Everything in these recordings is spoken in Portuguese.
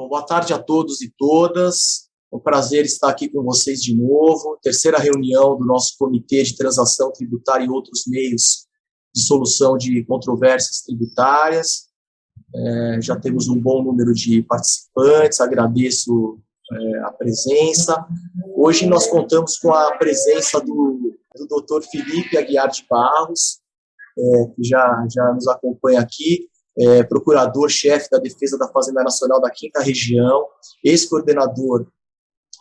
Bom, boa tarde a todos e todas. É um prazer estar aqui com vocês de novo. Terceira reunião do nosso Comitê de Transação Tributária e outros meios de solução de controvérsias tributárias. Já temos um bom número de participantes, agradeço a presença. Hoje nós contamos com a presença do Dr. Felipe Aguiar de Barros, que já nos acompanha aqui, procurador-chefe da Defesa da Fazenda Nacional da 5ª Região, ex-coordenador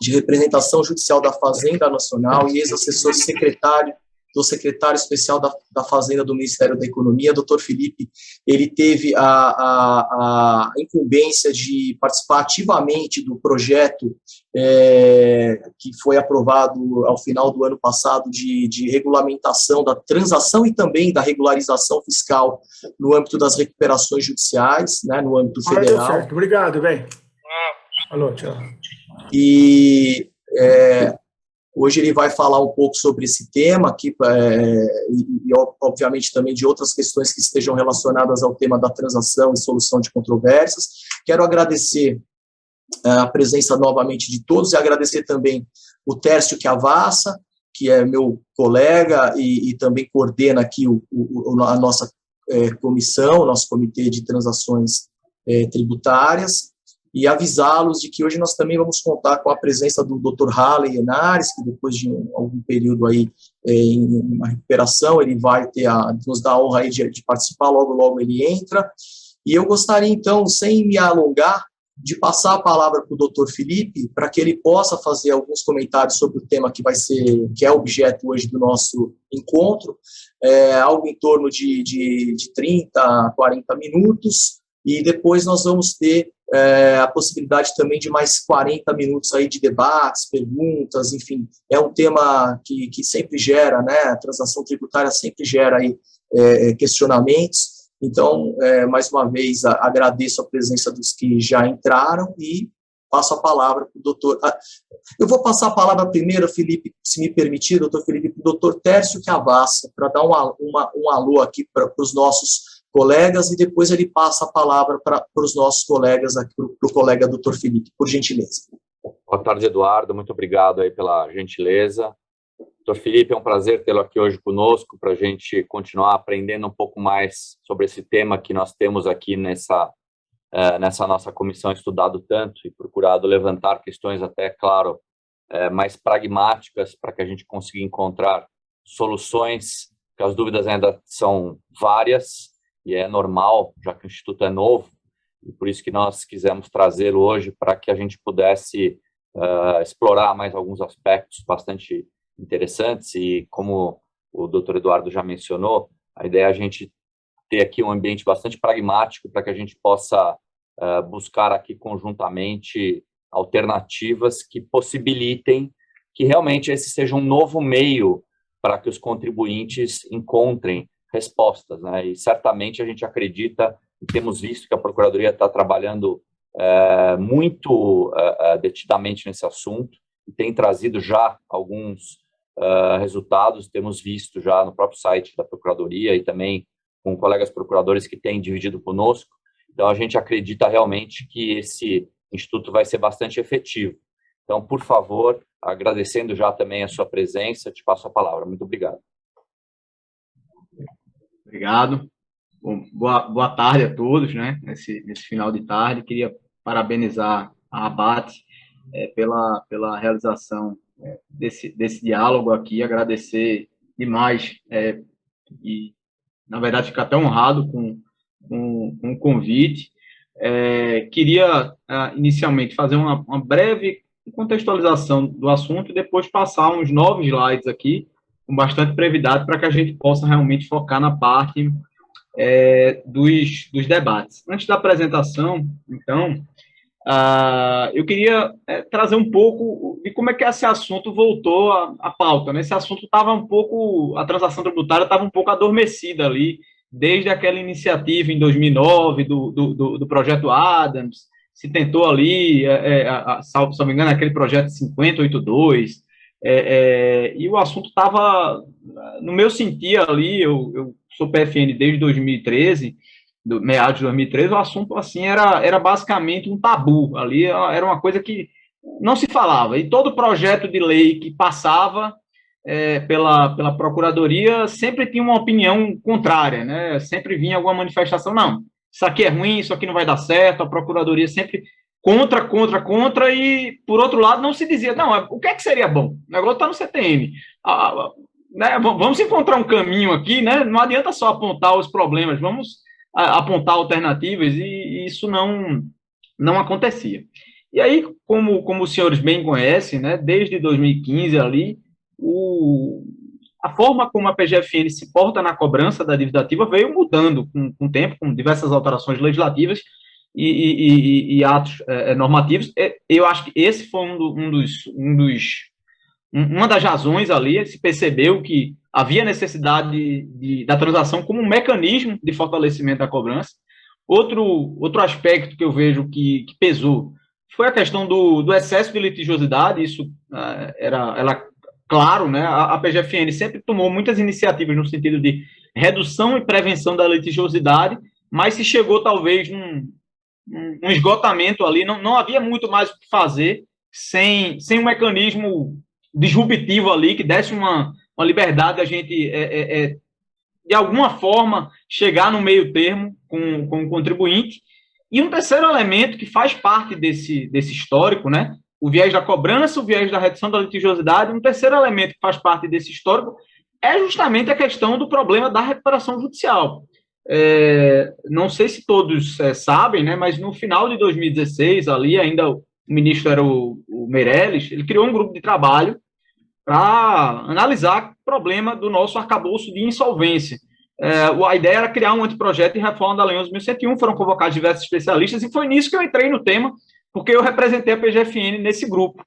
de representação judicial da Fazenda Nacional e ex-assessor secretário do secretário especial da Fazenda do Ministério da Economia. Dr. Felipe, ele teve a incumbência de participar ativamente do projeto que foi aprovado ao final do ano passado de regulamentação da transação e também da regularização fiscal no âmbito das recuperações judiciais, né, no âmbito federal. Certo. Obrigado, bem. Alô, tchau. E hoje ele vai falar um pouco sobre esse tema aqui, e obviamente também de outras questões que estejam relacionadas ao tema da transação e solução de controvérsias. Quero agradecer a presença novamente de todos e agradecer também o Tércio Chiavassa, que é meu colega e também coordena aqui a nossa comissão, o nosso Comitê de Transações Tributárias, e avisá-los de que hoje nós também vamos contar com a presença do Dr. Halley Henares, que depois de algum período aí em uma recuperação, ele vai nos dar a honra aí de participar, logo ele entra. E eu gostaria, então, sem me alongar, de passar a palavra para o Dr. Felipe, para que ele possa fazer alguns comentários sobre o tema que é objeto hoje do nosso encontro, algo em torno de 30 a 40 minutos, e depois nós vamos ter a possibilidade também de mais 40 minutos aí de debates, perguntas, enfim, é um tema que sempre gera, né, a transação tributária sempre gera aí questionamentos. Então, mais uma vez, agradeço a presença dos que já entraram e passo a palavra para o doutor. Eu vou passar a palavra primeiro, Felipe, se me permitir, doutor Felipe, para o doutor Tércio Chiavassa, para dar um alô aqui para os nossos colegas, e depois ele passa a palavra para os nossos colegas, aqui, para o colega doutor Felipe, por gentileza. Boa tarde, Eduardo, muito obrigado aí pela gentileza. Doutor Felipe, é um prazer tê-lo aqui hoje conosco, para a gente continuar aprendendo um pouco mais sobre esse tema que nós temos aqui nessa nossa comissão estudado tanto e procurado levantar questões até, claro, mais pragmáticas, para que a gente consiga encontrar soluções, porque as dúvidas ainda são várias, e é normal, já que o Instituto é novo, e por isso que nós quisemos trazê-lo hoje, para que a gente pudesse explorar mais alguns aspectos bastante interessantes, e como o doutor Eduardo já mencionou, a ideia é a gente ter aqui um ambiente bastante pragmático, para que a gente possa buscar aqui conjuntamente alternativas que possibilitem que realmente esse seja um novo meio para que os contribuintes encontrem respostas, né? E certamente a gente acredita, e temos visto que a Procuradoria está trabalhando muito detidamente nesse assunto, e tem trazido já alguns resultados, temos visto já no próprio site da Procuradoria e também com colegas procuradores que têm dividido conosco. Então, a gente acredita realmente que esse instituto vai ser bastante efetivo. Então, por favor, agradecendo já também a sua presença, te passo a palavra. Muito obrigado. Obrigado. Bom, boa tarde a todos, né? Nesse final de tarde, queria parabenizar a ABAT pela realização desse diálogo aqui, agradecer demais e, na verdade, ficar até honrado com o convite. Queria, inicialmente, fazer uma breve contextualização do assunto e depois passar uns 9 slides aqui, com bastante brevidade, para que a gente possa realmente focar na parte dos debates. Antes da apresentação, então, eu queria trazer um pouco de como é que esse assunto voltou à pauta, né? Esse assunto estava a transação tributária estava um pouco adormecida ali, desde aquela iniciativa em 2009 do projeto Adams, se tentou ali, se não me engano, aquele projeto 5082, e o assunto estava, no meu sentir ali, eu sou PFN desde 2013, do meados de 2013, o assunto assim era basicamente um tabu. Ali era uma coisa que não se falava. E todo projeto de lei que passava pela Procuradoria sempre tinha uma opinião contrária, né? Sempre vinha alguma manifestação, não, isso aqui é ruim, isso aqui não vai dar certo, a Procuradoria sempre contra, e, por outro lado, não se dizia, não, o que é que seria bom? O negócio está no CTN. Né, vamos encontrar um caminho aqui, né? Não adianta só apontar os problemas, vamos apontar alternativas, e isso não acontecia. E aí, como os senhores bem conhecem, né, desde 2015 ali, a forma como a PGFN se porta na cobrança da dívida ativa veio mudando com o tempo, com diversas alterações legislativas e atos normativos. Eu acho que esse foi uma das razões ali, se percebeu que havia necessidade da transação como um mecanismo de fortalecimento da cobrança. Outro aspecto que eu vejo que pesou foi a questão do excesso de litigiosidade. Isso era claro, né? A PGFN sempre tomou muitas iniciativas no sentido de redução e prevenção da litigiosidade, mas se chegou talvez num esgotamento ali, não havia muito mais o que fazer sem um mecanismo disruptivo ali que desse uma liberdade a gente, de alguma forma, chegar no meio termo com o contribuinte. E um terceiro elemento que faz parte desse histórico, né? O viés da cobrança, o viés da redução da litigiosidade. Um terceiro elemento que faz parte desse histórico é justamente a questão do problema da recuperação judicial. Não sei se todos sabem, né, mas no final de 2016, ali ainda o ministro era o Meirelles, ele criou um grupo de trabalho para analisar o problema do nosso arcabouço de insolvência. A ideia era criar um anteprojeto de reforma da Lei 11.101, foram convocados diversos especialistas, e foi nisso que eu entrei no tema, porque eu representei a PGFN nesse grupo.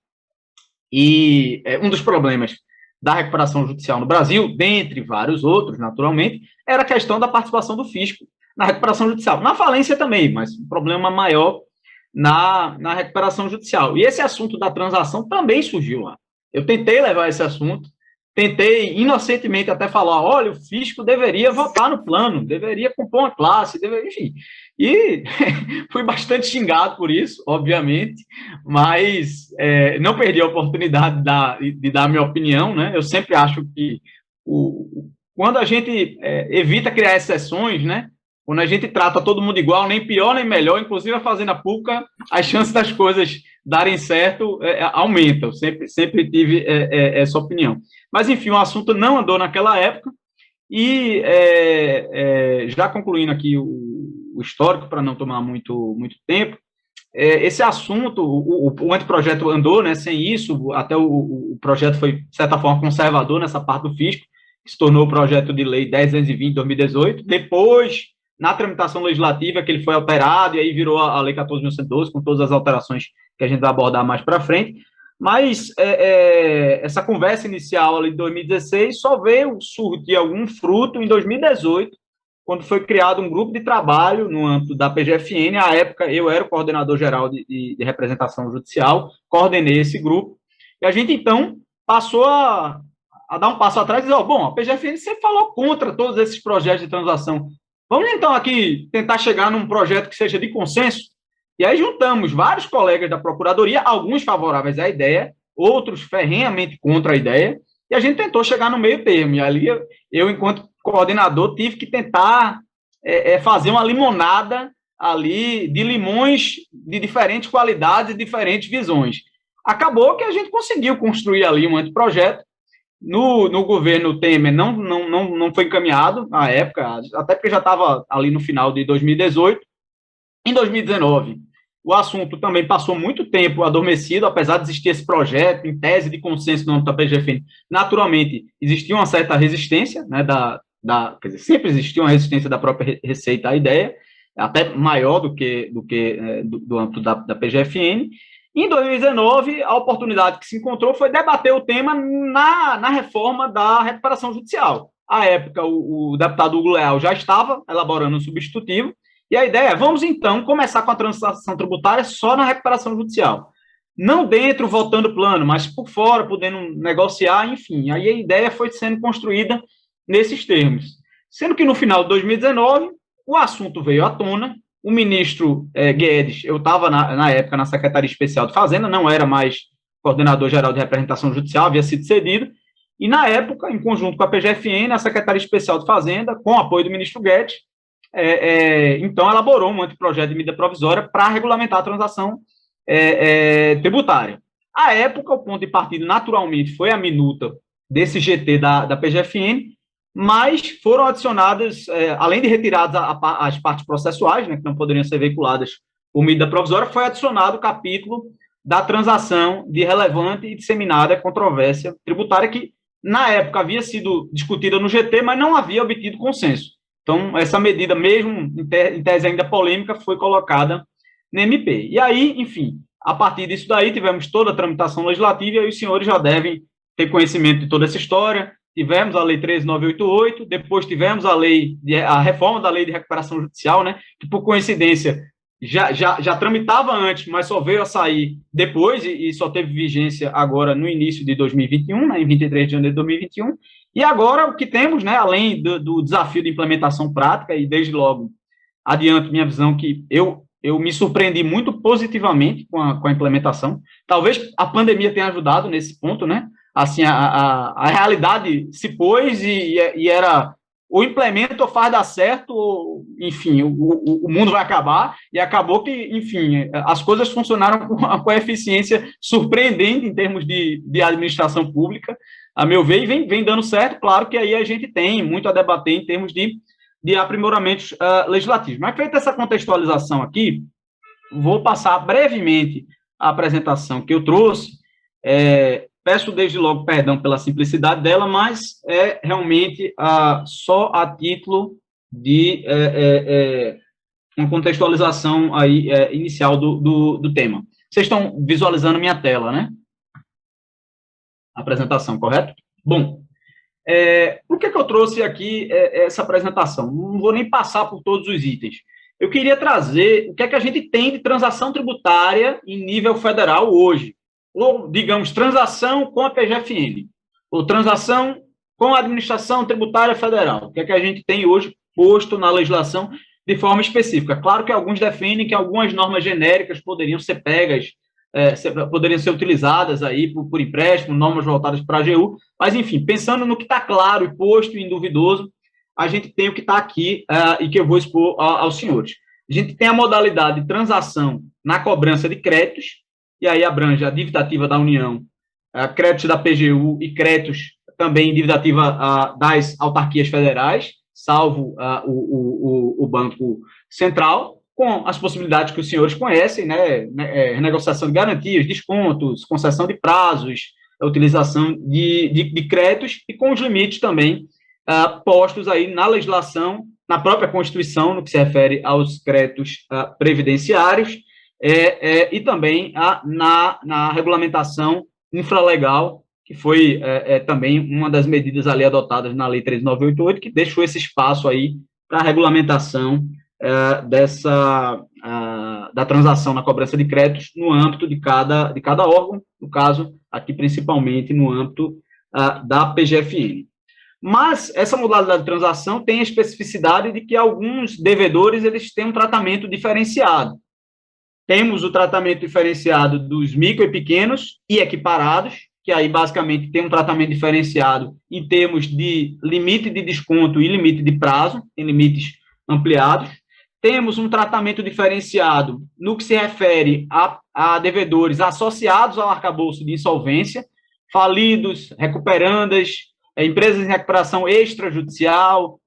E um dos problemas da recuperação judicial no Brasil, dentre vários outros, naturalmente, era a questão da participação do fisco na recuperação judicial. Na falência também, mas um problema maior na recuperação judicial. E esse assunto da transação também surgiu lá. Eu tentei levar esse assunto, tentei inocentemente até falar, olha, o fisco deveria votar no plano, deveria compor uma classe, enfim. E fui bastante xingado por isso, obviamente, mas não perdi a oportunidade de dar a minha opinião, né? Eu sempre acho que quando a gente evita criar exceções, né? Quando a gente trata todo mundo igual, nem pior nem melhor, inclusive a Fazenda Pública, as chances das coisas darem certo aumentam. Sempre tive essa opinião. Mas, enfim, o assunto não andou naquela época. E, já concluindo aqui o histórico, para não tomar muito tempo, esse assunto, o anteprojeto andou, né, sem isso, até o projeto foi, de certa forma, conservador nessa parte do fisco, que se tornou o projeto de lei 10.220 de 2018. Depois, na tramitação legislativa, que ele foi alterado, e aí virou a lei 14.112, com todas as alterações que a gente vai abordar mais para frente. Mas essa conversa inicial ali de 2016 só veio surtir algum fruto em 2018, quando foi criado um grupo de trabalho no âmbito da PGFN. À época, eu era o coordenador geral de representação judicial, coordenei esse grupo, e a gente, então, passou a dar um passo atrás e dizer, bom, a PGFN sempre falou contra todos esses projetos de transação. Vamos, então, aqui tentar chegar num projeto que seja de consenso? E aí juntamos vários colegas da Procuradoria, alguns favoráveis à ideia, outros ferrenhamente contra a ideia, e a gente tentou chegar no meio termo. E ali eu enquanto coordenador, tive que tentar fazer uma limonada ali de limões de diferentes qualidades e diferentes visões. Acabou que a gente conseguiu construir ali um anteprojeto. No governo Temer não foi encaminhado na época, até porque já estava ali no final de 2018. Em 2019, o assunto também passou muito tempo adormecido, apesar de existir esse projeto, em tese de consenso no âmbito da PGFN. Naturalmente, existia uma certa resistência, né, quer dizer, sempre existiu uma resistência da própria Receita à ideia, até maior do âmbito da PGFN. Em 2019, a oportunidade que se encontrou foi debater o tema na reforma da recuperação judicial. À época, o deputado Hugo Leal já estava elaborando um substitutivo, e a ideia é, vamos então começar com a transação tributária só na recuperação judicial. Não dentro, votando o plano, mas por fora, podendo negociar, enfim. Aí a ideia foi sendo construída nesses termos. Sendo que no final de 2019, o assunto veio à tona, o ministro Guedes, eu estava na época na Secretaria Especial de Fazenda, não era mais coordenador-geral de representação judicial, havia sido cedido, e na época, em conjunto com a PGFN, a Secretaria Especial de Fazenda, com o apoio do ministro Guedes, então elaborou um anteprojeto de medida provisória para regulamentar a transação tributária. À época, o ponto de partida, naturalmente, foi a minuta desse GT da PGFN, mas foram adicionadas, além de retiradas as partes processuais, né, que não poderiam ser veiculadas por medida provisória, foi adicionado o capítulo da transação de relevante e disseminada controvérsia tributária, que, na época, havia sido discutida no GT, mas não havia obtido consenso. Então, essa medida, mesmo em tese ainda polêmica, foi colocada na MP. E aí, enfim, a partir disso daí, tivemos toda a tramitação legislativa, e aí os senhores já devem ter conhecimento de toda essa história. Tivemos a Lei 13.988, depois tivemos a reforma da Lei de Recuperação Judicial, né, que, por coincidência, já tramitava antes, mas só veio a sair depois, e só teve vigência agora no início de 2021, né, em 23 de janeiro de 2021. E agora o que temos, né, além do desafio de implementação prática, e desde logo adianto minha visão que eu me surpreendi muito positivamente com a implementação. Talvez a pandemia tenha ajudado nesse ponto, né? Assim, a realidade se pôs e era ou implementa ou faz dar certo, ou, enfim, o mundo vai acabar, e acabou que, enfim, as coisas funcionaram com a eficiência surpreendente em termos de administração pública, a meu ver, e vem dando certo. Claro que aí a gente tem muito a debater em termos de aprimoramentos legislativos. Mas, feita essa contextualização aqui, vou passar brevemente a apresentação que eu trouxe. Peço desde logo perdão pela simplicidade dela, mas é realmente só a título de uma contextualização aí, inicial do tema. Vocês estão visualizando minha tela, né? Apresentação, correto? Bom, por que eu trouxe aqui essa apresentação? Não vou nem passar por todos os itens. Eu queria trazer o que é que a gente tem de transação tributária em nível federal hoje, ou, digamos, transação com a PGFN, ou transação com a administração tributária federal. O que é que a gente tem hoje posto na legislação de forma específica? Claro que alguns defendem que algumas normas genéricas poderiam ser pegas, poderiam ser utilizadas aí por empréstimo, normas voltadas para a AGU, mas, enfim, pensando no que está claro e posto e duvidoso, a gente tem o que está aqui e que eu vou expor aos senhores. A gente tem a modalidade de transação na cobrança de créditos, e aí abrange a dívida ativa da União, créditos da PGU e créditos também dívida ativa das autarquias federais, salvo o Banco Central, com as possibilidades que os senhores conhecem, né, renegociação de garantias, descontos, concessão de prazos, a utilização de créditos, e com os limites também postos aí na legislação, na própria Constituição, no que se refere aos créditos previdenciários, e também na regulamentação infralegal, que foi também uma das medidas ali adotadas na Lei 13.988, que deixou esse espaço aí para a regulamentação da transação na cobrança de créditos no âmbito de cada órgão, no caso, aqui principalmente no âmbito da PGFN. Mas essa modalidade de transação tem a especificidade de que alguns devedores eles têm um tratamento diferenciado. Temos o tratamento diferenciado dos micro e pequenos e equiparados, que aí basicamente tem um tratamento diferenciado em termos de limite de desconto e limite de prazo, em limites ampliados. Temos um tratamento diferenciado no que se refere a devedores associados ao arcabouço de insolvência, falidos, recuperandas, empresas em recuperação extrajudicial,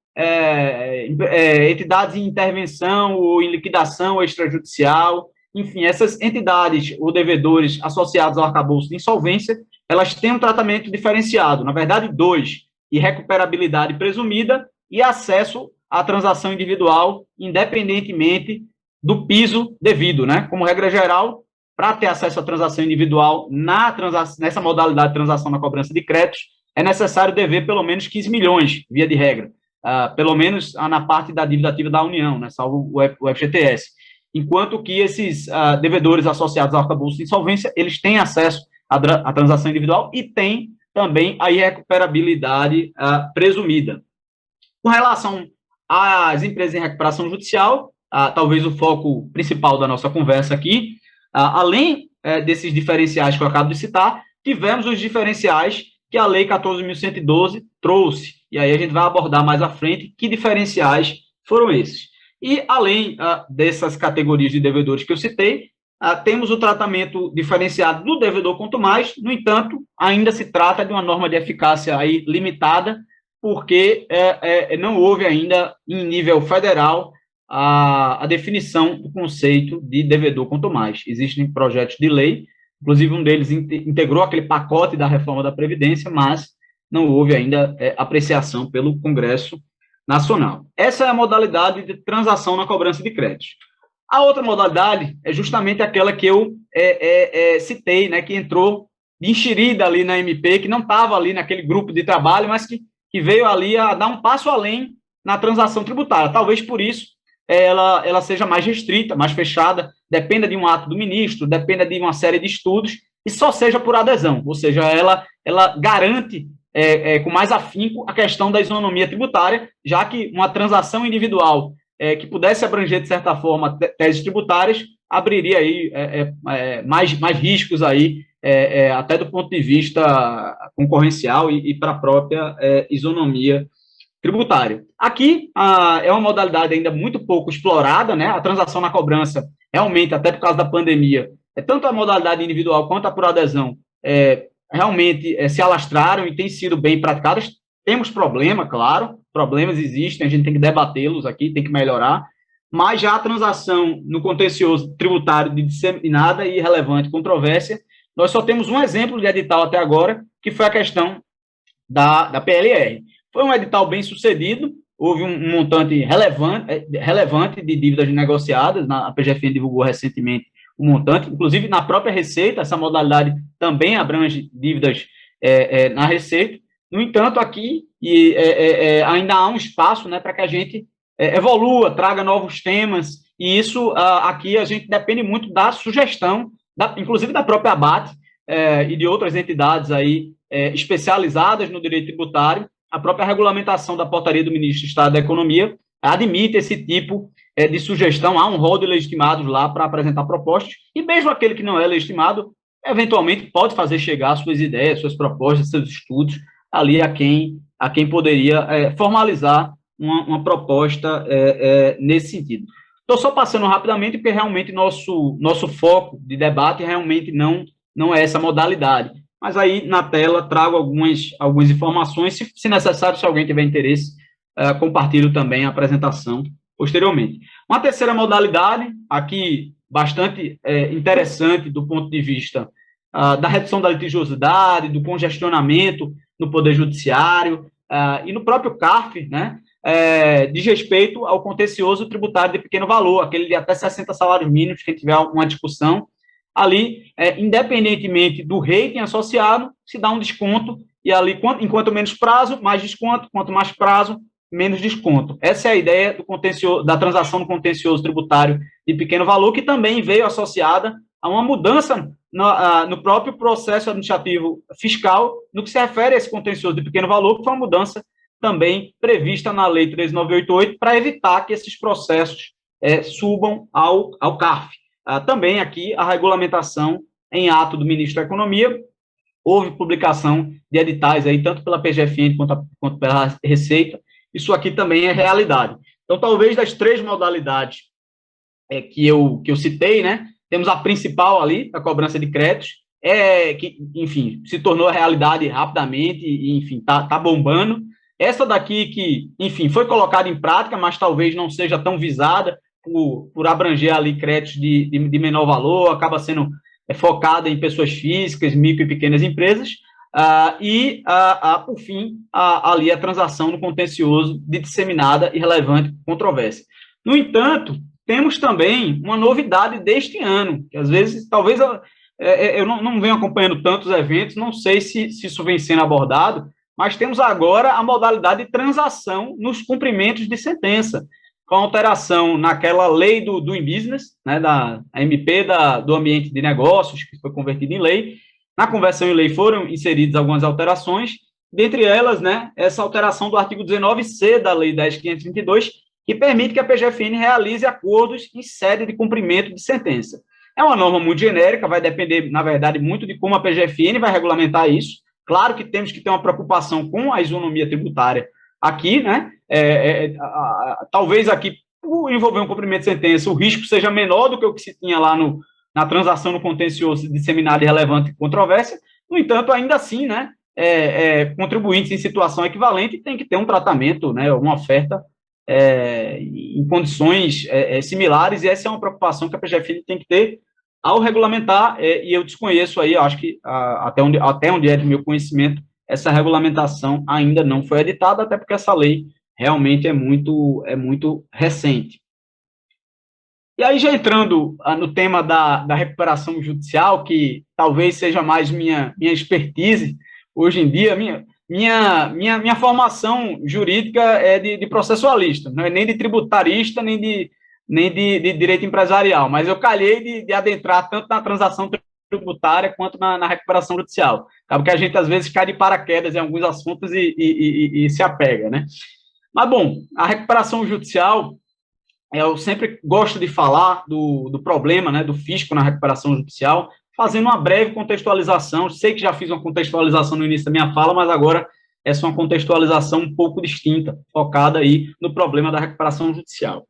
entidades em intervenção ou em liquidação extrajudicial. Enfim, essas entidades ou devedores associados ao arcabouço de insolvência, elas têm um tratamento diferenciado, na verdade, dois: irrecuperabilidade presumida e acesso à transação individual, independentemente do piso devido, né? Como regra geral, para ter acesso à transação individual nessa modalidade de transação na cobrança de créditos, é necessário dever pelo menos 15 milhões, via de regra, pelo menos na parte da dívida ativa da União, né? Salvo o FGTS. Enquanto que esses devedores associados ao arcabouço de insolvência, eles têm acesso à transação individual e têm também a irrecuperabilidade presumida. Com relação as empresas em recuperação judicial, talvez o foco principal da nossa conversa aqui, além desses diferenciais que eu acabo de citar, tivemos os diferenciais que a Lei 14.112 trouxe, e aí a gente vai abordar mais à frente que diferenciais foram esses. E, além dessas categorias de devedores que eu citei, temos o tratamento diferenciado do devedor quanto mais, no entanto, ainda se trata de uma norma de eficácia aí limitada, porque não houve ainda, em nível federal, a definição do conceito de devedor quanto mais. Existem projetos de lei, inclusive um deles integrou aquele pacote da reforma da Previdência, mas não houve ainda apreciação pelo Congresso Nacional. Essa é a modalidade de transação na cobrança de crédito. A outra modalidade é justamente aquela que eu citei, né, que entrou enxerida ali na MP, que não estava ali naquele grupo de trabalho, mas que veio ali a dar um passo além na transação tributária. Talvez por isso ela seja mais restrita, mais fechada, dependa de um ato do ministro, dependa de uma série de estudos, e só seja por adesão, ou seja, ela garante com mais afinco a questão da isonomia tributária, já que uma transação individual que pudesse abranger, de certa forma, teses tributárias, abriria aí mais riscos aí, até do ponto de vista concorrencial e para a própria isonomia tributária. Aqui é uma modalidade ainda muito pouco explorada, né? A transação na cobrança, realmente, até por causa da pandemia, tanto a modalidade individual quanto a por adesão, realmente se alastraram e têm sido bem praticadas. Temos problema, claro, problemas existem, a gente tem que debatê-los aqui, tem que melhorar, mas já a transação no contencioso tributário de disseminada e relevante controvérsia, nós só temos um exemplo de edital até agora, que foi a questão da PLR. Foi um edital bem sucedido, houve um montante relevante de dívidas negociadas, a PGFN divulgou recentemente o montante, inclusive na própria Receita, essa modalidade também abrange dívidas na Receita. No entanto, aqui ainda há um espaço, né, para que a gente evolua, traga novos temas, e isso aqui a gente depende muito da sugestão, inclusive da própria ABAT e de outras entidades aí especializadas no direito tributário. A própria regulamentação da portaria do Ministro do Estado da Economia admite esse tipo de sugestão, há um rol de legitimados lá para apresentar propostas, e mesmo aquele que não é legitimado, eventualmente pode fazer chegar suas ideias, suas propostas, seus estudos, ali a quem poderia formalizar uma proposta nesse sentido. Estou só passando rapidamente, porque realmente nosso foco de debate realmente não é essa modalidade. Mas aí, na tela, trago algumas informações, se necessário, se alguém tiver interesse, compartilho também a apresentação posteriormente. Uma terceira modalidade, aqui bastante interessante do ponto de vista da redução da litigiosidade, do congestionamento no Poder Judiciário e no próprio CARF, né, diz respeito ao contencioso tributário de pequeno valor, aquele de até 60 salários mínimos, quem tiver uma discussão, ali, independentemente do rating associado, se dá um desconto, e ali, enquanto menos prazo, mais desconto, quanto mais prazo, menos desconto. Essa é a ideia da transação no contencioso tributário de pequeno valor, que também veio associada a uma mudança no próprio processo administrativo fiscal, no que se refere a esse contencioso de pequeno valor, que foi uma mudança também prevista na Lei 13.988, para evitar que esses processos subam ao CARF. Também aqui a regulamentação em ato do Ministro da Economia, houve publicação de editais aí, tanto pela PGFN quanto pela Receita, isso aqui também é realidade. Então, talvez das três modalidades que eu citei, né, temos a principal ali, a cobrança de créditos, que, enfim, se tornou realidade rapidamente, e, enfim, tá bombando. Essa daqui que, enfim, foi colocada em prática, mas talvez não seja tão visada, por abranger ali créditos de menor valor, acaba sendo focada em pessoas físicas, micro e pequenas empresas, por fim, ali a transação no contencioso de disseminada e relevante controvérsia. No entanto, temos também uma novidade deste ano, que às vezes, talvez, eu não venho acompanhando tantos eventos, não sei se isso vem sendo abordado, mas temos agora a modalidade de transação nos cumprimentos de sentença, com alteração naquela lei do Doing Business, né, da MP do ambiente de negócios, que foi convertida em lei. Na conversão em lei foram inseridas algumas alterações, dentre elas, né, essa alteração do artigo 19C da Lei 10.522, que permite que a PGFN realize acordos em sede de cumprimento de sentença. É uma norma muito genérica, vai depender, na verdade, muito de como a PGFN vai regulamentar isso. Claro que temos que ter uma preocupação com a isonomia tributária aqui, né? Talvez aqui, por envolver um cumprimento de sentença, o risco seja menor do que o que se tinha lá na transação no contencioso disseminado e relevante e controvérsia. No entanto, ainda assim, né, contribuintes em situação equivalente têm que ter um tratamento, né, uma oferta em condições similares, e essa é uma preocupação que a PGFN tem que ter ao regulamentar, e eu desconheço aí, eu acho que até onde é do meu conhecimento, essa regulamentação ainda não foi editada, até porque essa lei realmente é muito recente. E aí, já entrando no tema da recuperação judicial, que talvez seja mais minha expertise hoje em dia, minha formação jurídica é de processualista, não é nem de tributarista, nem de direito empresarial, mas eu calhei de adentrar tanto na transação tributária quanto na recuperação judicial. Acaba que a gente, às vezes, cai de paraquedas em alguns assuntos e se apega, né? Mas, bom, a recuperação judicial, eu sempre gosto de falar do problema, né, do fisco na recuperação judicial, fazendo uma breve contextualização. Sei que já fiz uma contextualização no início da minha fala, mas agora essa é uma contextualização um pouco distinta, focada aí no problema da recuperação judicial.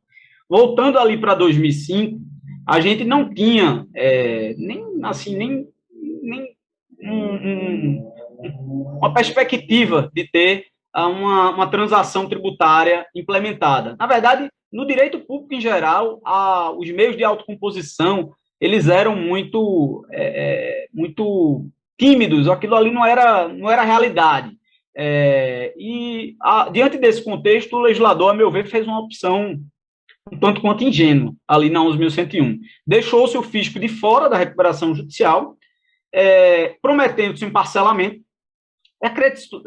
Voltando ali para 2005, a gente não tinha uma perspectiva de ter uma transação tributária implementada. Na verdade, no direito público em geral, os meios de autocomposição, eles eram muito tímidos, aquilo ali não era realidade. Diante desse contexto, o legislador, a meu ver, fez uma opção um tanto quanto ingênua, ali na 11.101. Deixou-se o fisco de fora da recuperação judicial, prometendo-se um parcelamento,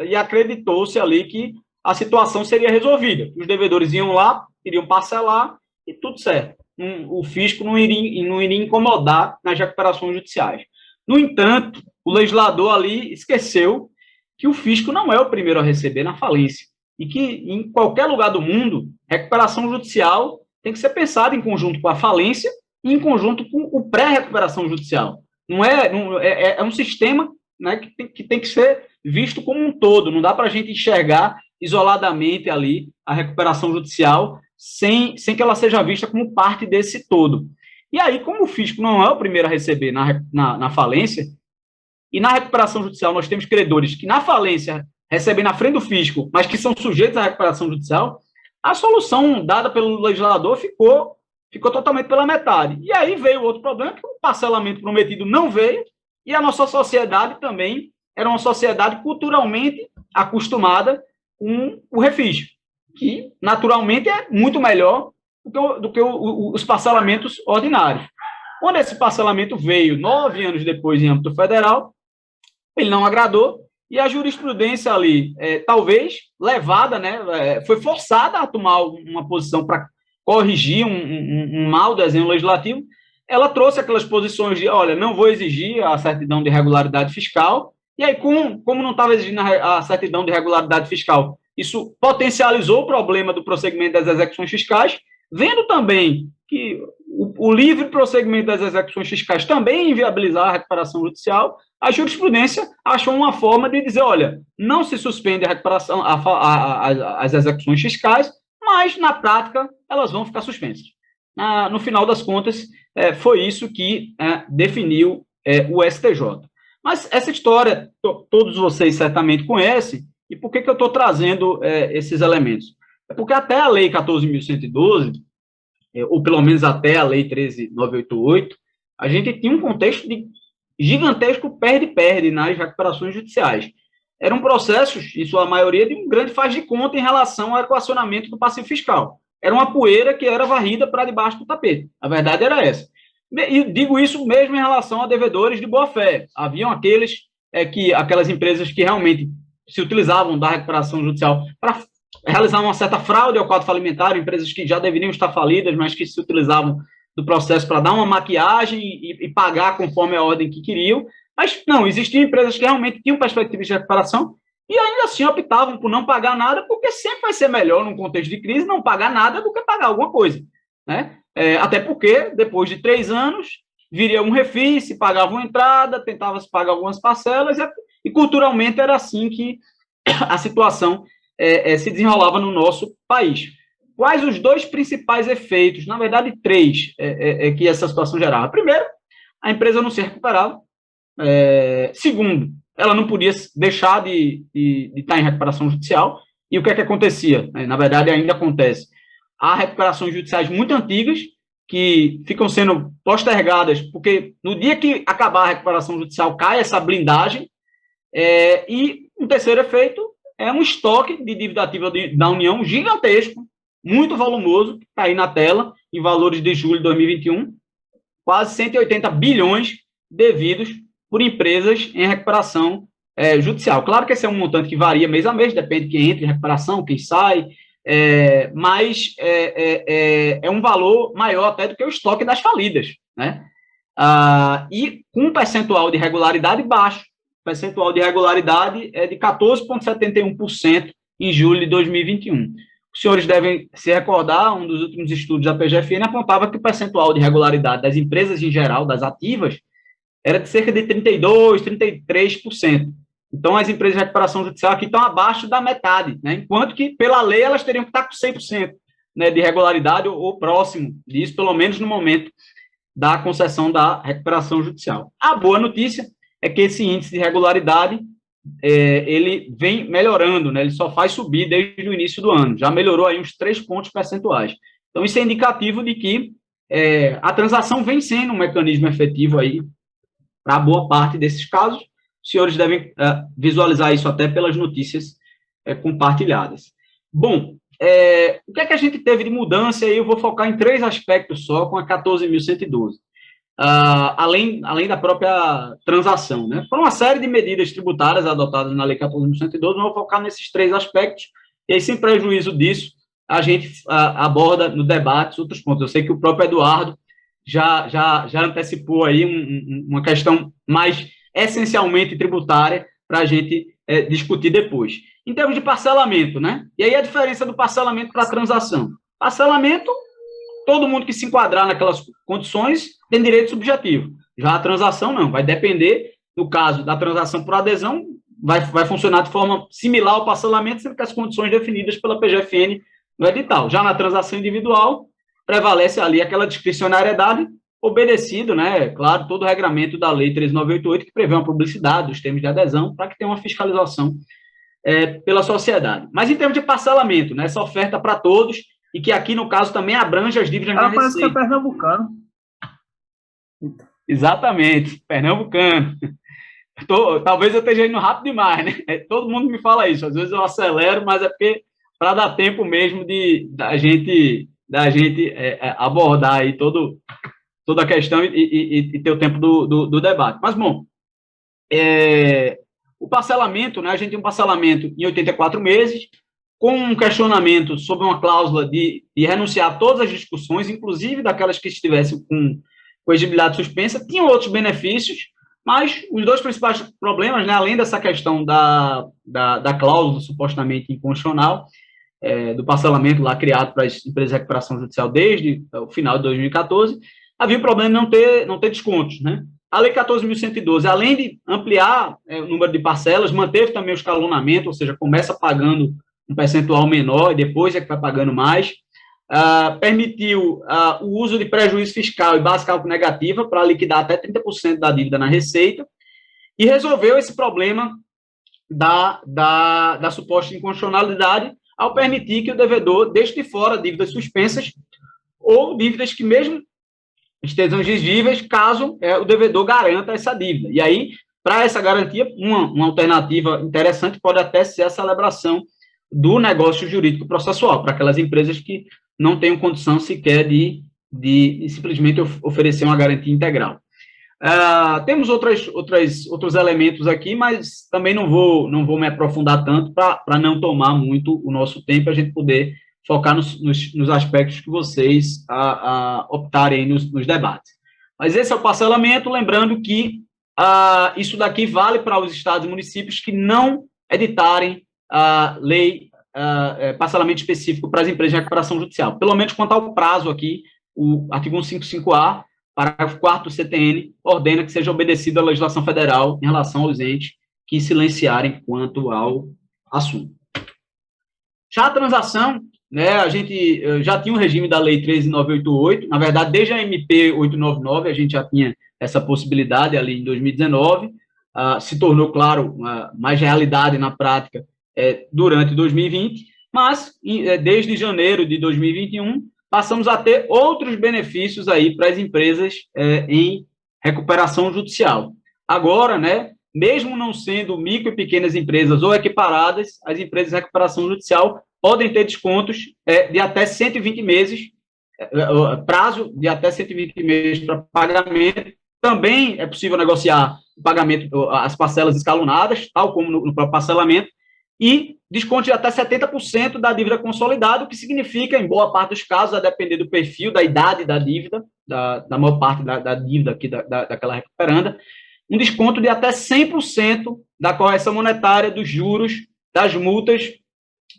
e acreditou-se ali que a situação seria resolvida. Os devedores iam lá, iriam parcelar, e tudo certo. O fisco não iria incomodar nas recuperações judiciais. No entanto, o legislador ali esqueceu que o fisco não é o primeiro a receber na falência, e que em qualquer lugar do mundo, recuperação judicial tem que ser pensada em conjunto com a falência e em conjunto com o pré-recuperação judicial. É um sistema, né, que tem que ser visto como um todo, não dá para a gente enxergar isoladamente ali a recuperação judicial sem que ela seja vista como parte desse todo. E aí, como o fisco não é o primeiro a receber na falência, e na recuperação judicial nós temos credores que na falência recebem na frente do fisco, mas que são sujeitos à recuperação judicial, a solução dada pelo legislador ficou totalmente pela metade. E aí veio outro problema, que o parcelamento prometido não veio, e a nossa sociedade também era uma sociedade culturalmente acostumada com o refis, que naturalmente é muito melhor do que os parcelamentos ordinários. Quando esse parcelamento veio 9 anos depois em âmbito federal, ele não agradou, e a jurisprudência ali, talvez levada, né, foi forçada a tomar uma posição para corrigir um mau desenho legislativo. Ela trouxe aquelas posições de, olha, não vou exigir a certidão de regularidade fiscal, e aí, como não estava exigindo a certidão de regularidade fiscal, isso potencializou o problema do prosseguimento das execuções fiscais, vendo também que o livre prosseguimento das execuções fiscais também inviabilizar a recuperação judicial, a jurisprudência achou uma forma de dizer, olha, não se suspende a recuperação, as execuções fiscais, mas, na prática, elas vão ficar suspensas. No final das contas, foi isso que definiu o STJ. Mas essa história, todos vocês certamente conhecem, e por que eu estou trazendo esses elementos? É porque até a Lei 14.112, ou pelo menos até a Lei 13.988, a gente tinha um contexto de gigantesco perde-perde nas recuperações judiciais. Eram processos, em sua maioria, de um grande faz de conta em relação ao equacionamento do passivo fiscal. Era uma poeira que era varrida para debaixo do tapete. A verdade era essa. E digo isso mesmo em relação a devedores de boa-fé. Haviam aquelas empresas que realmente se utilizavam da recuperação judicial para realizar uma certa fraude ao quadro falimentar, empresas que já deveriam estar falidas, mas que se utilizavam do processo para dar uma maquiagem e pagar conforme a ordem que queriam. Mas não, existiam empresas que realmente tinham perspectivas de recuperação, e ainda assim optavam por não pagar nada, porque sempre vai ser melhor, num contexto de crise, não pagar nada do que pagar alguma coisa, né? Até porque, depois de 3 anos, viria um refis, se pagava uma entrada, tentava-se pagar algumas parcelas, e culturalmente era assim que a situação se desenrolava no nosso país. Quais os 2 principais efeitos, na verdade 3, que essa situação gerava? Primeiro, a empresa não se recuperava. Segundo, ela não podia deixar de estar em recuperação judicial. E o que é que acontecia? Na verdade, ainda acontece. Há recuperações judiciais muito antigas que ficam sendo postergadas, porque no dia que acabar a recuperação judicial cai essa blindagem. E um terceiro efeito é um estoque de dívida ativa da União gigantesco, muito volumoso, que está aí na tela, em valores de julho de 2021, quase 180 bilhões devidos por empresas em recuperação judicial. Claro que esse é um montante que varia mês a mês, depende de quem entra em recuperação, quem sai, mas é um valor maior até do que o estoque das falidas, né? E com um percentual de regularidade baixo. O percentual de regularidade é de 14,71% em julho de 2021. Os senhores devem se recordar, um dos últimos estudos da PGFN apontava que o percentual de regularidade das empresas em geral, das ativas, era de cerca de 32%, 33%. Então, as empresas de recuperação judicial aqui estão abaixo da metade, né? Enquanto que, pela lei, elas teriam que estar com 100%, né, de regularidade ou próximo disso, pelo menos no momento da concessão da recuperação judicial. A boa notícia é que esse índice de regularidade ele vem melhorando, né? Ele só faz subir desde o início do ano, já melhorou aí uns 3 pontos percentuais. Então, isso é indicativo de que a transação vem sendo um mecanismo efetivo aí para boa parte desses casos. Os senhores devem visualizar isso até pelas notícias compartilhadas. Bom, o que é que a gente teve de mudança aí? Eu vou focar em 3 aspectos só com a 14.112. Além da própria transação, né? Foram uma série de medidas tributárias adotadas na Lei 14.112, mas eu vou focar nesses 3 aspectos, e aí, sem prejuízo disso, a gente aborda no debate outros pontos. Eu sei que o próprio Eduardo já antecipou aí uma questão mais essencialmente tributária para a gente discutir depois. Em termos de parcelamento, né? E aí a diferença do parcelamento para a transação. Parcelamento, todo mundo que se enquadrar naquelas condições tem direito subjetivo. Já a transação não, vai depender, no caso da transação por adesão, vai funcionar de forma similar ao parcelamento, sendo que as condições definidas pela PGFN no edital. Já na transação individual, prevalece ali aquela discricionariedade, obedecido, né, claro, todo o regramento da Lei 13.988, que prevê uma publicidade dos termos de adesão, para que tenha uma fiscalização pela sociedade. Mas em termos de parcelamento, né, essa oferta para todos, e que aqui, no caso, também abrange as dívidas Ela parece que é pernambucano. Exatamente, pernambucano. Talvez eu esteja indo rápido demais, né? Todo mundo me fala isso. Às vezes eu acelero, mas é porque para dar tempo mesmo da gente abordar aí toda a questão e ter o tempo do debate. Mas, bom, o parcelamento, né? A gente tem um parcelamento em 84 meses, com um questionamento sobre uma cláusula de renunciar a todas as discussões, inclusive daquelas que estivessem com exigibilidade suspensa. Tinham outros benefícios, mas os 2 principais problemas, né, além dessa questão da cláusula supostamente inconstitucional, do parcelamento lá criado para as empresas de recuperação judicial desde o final de 2014, havia o problema de não ter descontos, né? A Lei 14.112, além de ampliar o número de parcelas, manteve também o escalonamento, ou seja, começa pagando um percentual menor e depois é que vai pagando mais. Permitiu o uso de prejuízo fiscal e base cálculo negativa para liquidar até 30% da dívida na Receita e resolveu esse problema da suposta inconstitucionalidade ao permitir que o devedor deixe de fora dívidas suspensas ou dívidas que mesmo estejam exigíveis caso o devedor garanta essa dívida. E aí, para essa garantia, uma alternativa interessante pode até ser a celebração do negócio jurídico processual, para aquelas empresas que não tenham condição sequer de simplesmente oferecer uma garantia integral. Temos outros elementos aqui, mas também não vou me aprofundar tanto para não tomar muito o nosso tempo, a gente poder focar nos aspectos que vocês optarem nos debates. Mas esse é o parcelamento, lembrando que isso daqui vale para os estados e municípios que não editarem a lei, parcelamento específico para as empresas de recuperação judicial. Pelo menos quanto ao prazo aqui, o artigo 155A, parágrafo 4º do CTN, ordena que seja obedecida a legislação federal em relação aos entes que silenciarem quanto ao assunto. Já a transação, né, a gente já tinha um regime da Lei 13.988, na verdade, desde a MP 899, a gente já tinha essa possibilidade ali em 2019, se tornou, claro, mais realidade na prática durante 2020, mas desde janeiro de 2021, passamos a ter outros benefícios aí para as empresas em recuperação judicial. Agora, né, mesmo não sendo micro e pequenas empresas ou equiparadas, as empresas de recuperação judicial podem ter descontos de até 120 meses, prazo de até 120 meses para pagamento. Também é possível negociar o pagamento, as parcelas escalonadas, tal como no próprio parcelamento, e desconto de até 70% da dívida consolidada, o que significa, em boa parte dos casos, a depender do perfil, da idade da dívida, da maior parte da dívida aqui daquela recuperanda, um desconto de até 100% da correção monetária dos juros, das multas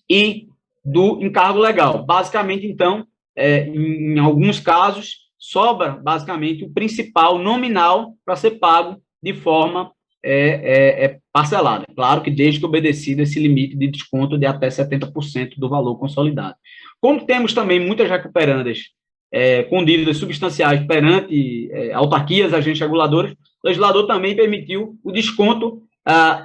e do encargo legal. Basicamente, então, em alguns casos, sobra, basicamente, o principal nominal para ser pago de forma parcelada. Claro que desde que obedecido esse limite de desconto de até 70% do valor consolidado. Como temos também muitas recuperandas com dívidas substanciais perante autarquias, agentes reguladores, o legislador também permitiu o desconto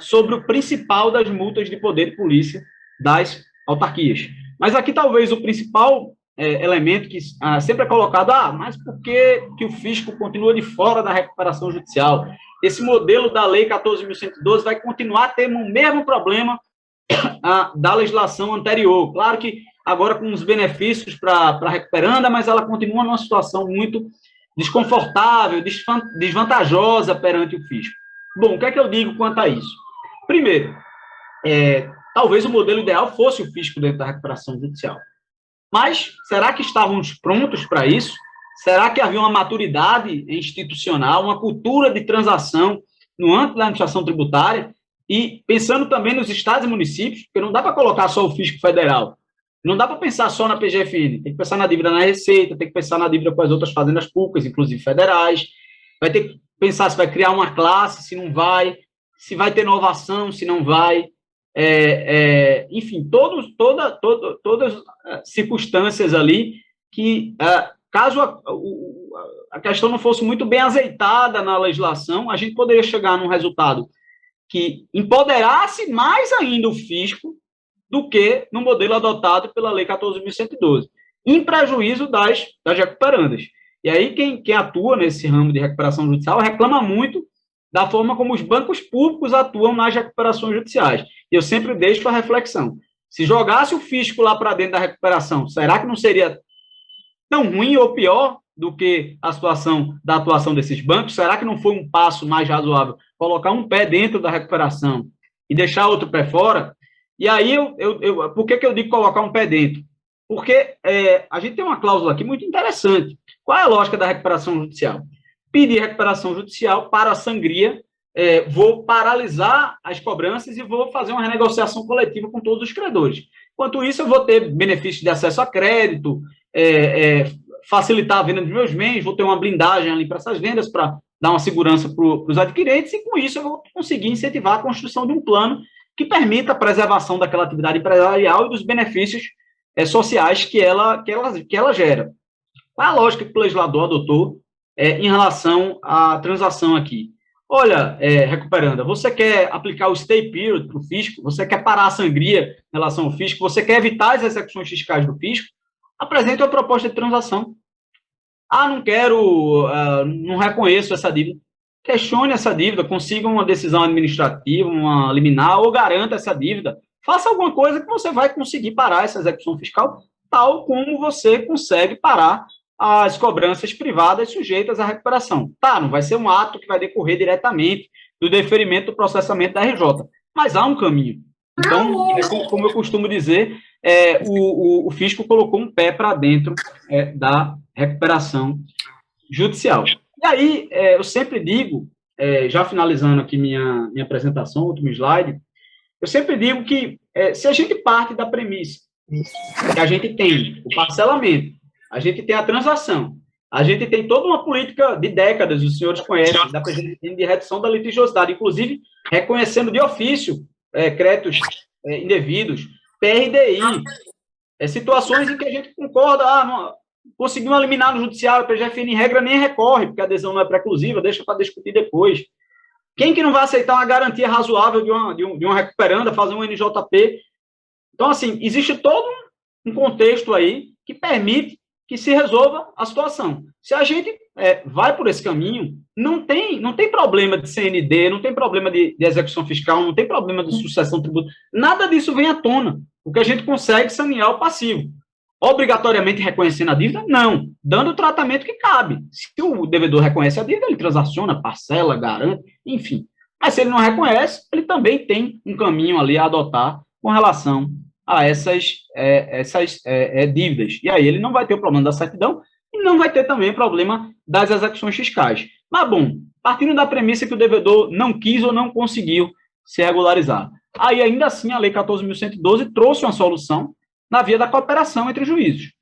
sobre o principal das multas de poder de polícia das autarquias. Mas aqui talvez o principal elemento que sempre é colocado, mas por que o fisco continua de fora da recuperação judicial? Esse modelo da Lei 14.112 vai continuar tendo o mesmo problema da legislação anterior. Claro que agora com os benefícios para a recuperanda, mas ela continua numa situação muito desconfortável, desvantajosa perante o fisco. Bom, o que é que eu digo quanto a isso? Primeiro, talvez o modelo ideal fosse o fisco dentro da recuperação judicial. Mas será que estávamos prontos para isso? Será que havia uma maturidade institucional, uma cultura de transação no âmbito da administração tributária? E pensando também nos estados e municípios, porque não dá para colocar só o fisco federal, não dá para pensar só na PGFN, tem que pensar na dívida na Receita, tem que pensar na dívida com as outras fazendas públicas, inclusive federais, vai ter que pensar se vai criar uma classe, se não vai, se vai ter inovação, se não vai, enfim, todas as circunstâncias ali que, caso a questão não fosse muito bem azeitada na legislação, a gente poderia chegar num resultado que empoderasse mais ainda o fisco do que no modelo adotado pela Lei 14.112, em prejuízo das recuperandas. E aí quem atua nesse ramo de recuperação judicial reclama muito da forma como os bancos públicos atuam nas recuperações judiciais. E eu sempre deixo a reflexão. Se jogasse o fisco lá para dentro da recuperação, será que não seria tão ruim ou pior do que a situação da atuação desses bancos? Será que não foi um passo mais razoável colocar um pé dentro da recuperação e deixar outro pé fora? E aí, por que eu digo colocar um pé dentro? Porque a gente tem uma cláusula aqui muito interessante. Qual é a lógica da recuperação judicial? Pedir recuperação judicial para a sangria, vou paralisar as cobranças e vou fazer uma renegociação coletiva com todos os credores. Enquanto isso, eu vou ter benefícios de acesso a crédito, facilitar a venda dos meus bens, vou ter uma blindagem ali para essas vendas, para dar uma segurança para os adquirentes, e com isso eu vou conseguir incentivar a construção de um plano que permita a preservação daquela atividade empresarial e dos benefícios sociais que ela gera. Qual é a lógica que o legislador adotou em relação à transação aqui? Olha, recuperanda, você quer aplicar o stay period para o fisco? Você quer parar a sangria em relação ao fisco? Você quer evitar as execuções fiscais do fisco? Apresente uma proposta de transação. Não quero, não reconheço essa dívida. Questione essa dívida, consiga uma decisão administrativa, uma liminar, ou garanta essa dívida. Faça alguma coisa que você vai conseguir parar essa execução fiscal, tal como você consegue parar as cobranças privadas sujeitas à recuperação. Não vai ser um ato que vai decorrer diretamente do deferimento do processamento da RJ, mas há um caminho. Então, como eu costumo dizer, o fisco colocou um pé para dentro da recuperação judicial. E aí, eu sempre digo, já finalizando aqui minha apresentação, último slide, Eu sempre digo que, se a gente parte da premissa que a gente tem o parcelamento, a gente tem a transação, a gente tem toda uma política de décadas, os senhores conhecem, da presidente de redução da litigiosidade, inclusive reconhecendo de ofício créditos indevidos, PRDI, situações em que a gente concorda, conseguimos eliminar no judiciário, o PGFN em regra nem recorre, porque a adesão não é preclusiva, deixa para discutir depois. Quem que não vai aceitar uma garantia razoável de uma recuperanda, fazer um NJP? Então, assim, existe todo um contexto aí que permite que se resolva a situação. Se a gente vai por esse caminho, não tem problema de CND, não tem problema de execução fiscal, não tem problema de sucessão tributária, nada disso vem à tona, porque a gente consegue sanear o passivo. Obrigatoriamente reconhecendo a dívida? Não, dando o tratamento que cabe. Se o devedor reconhece a dívida, ele transaciona, parcela, garante, enfim. Mas se ele não reconhece, ele também tem um caminho ali a adotar com relação a essas dívidas. E aí ele não vai ter o problema da certidão e não vai ter também o problema das execuções fiscais. Mas, bom, partindo da premissa que o devedor não quis ou não conseguiu se regularizar. Aí, ainda assim, a Lei 14.112 trouxe uma solução na via da cooperação entre juízos,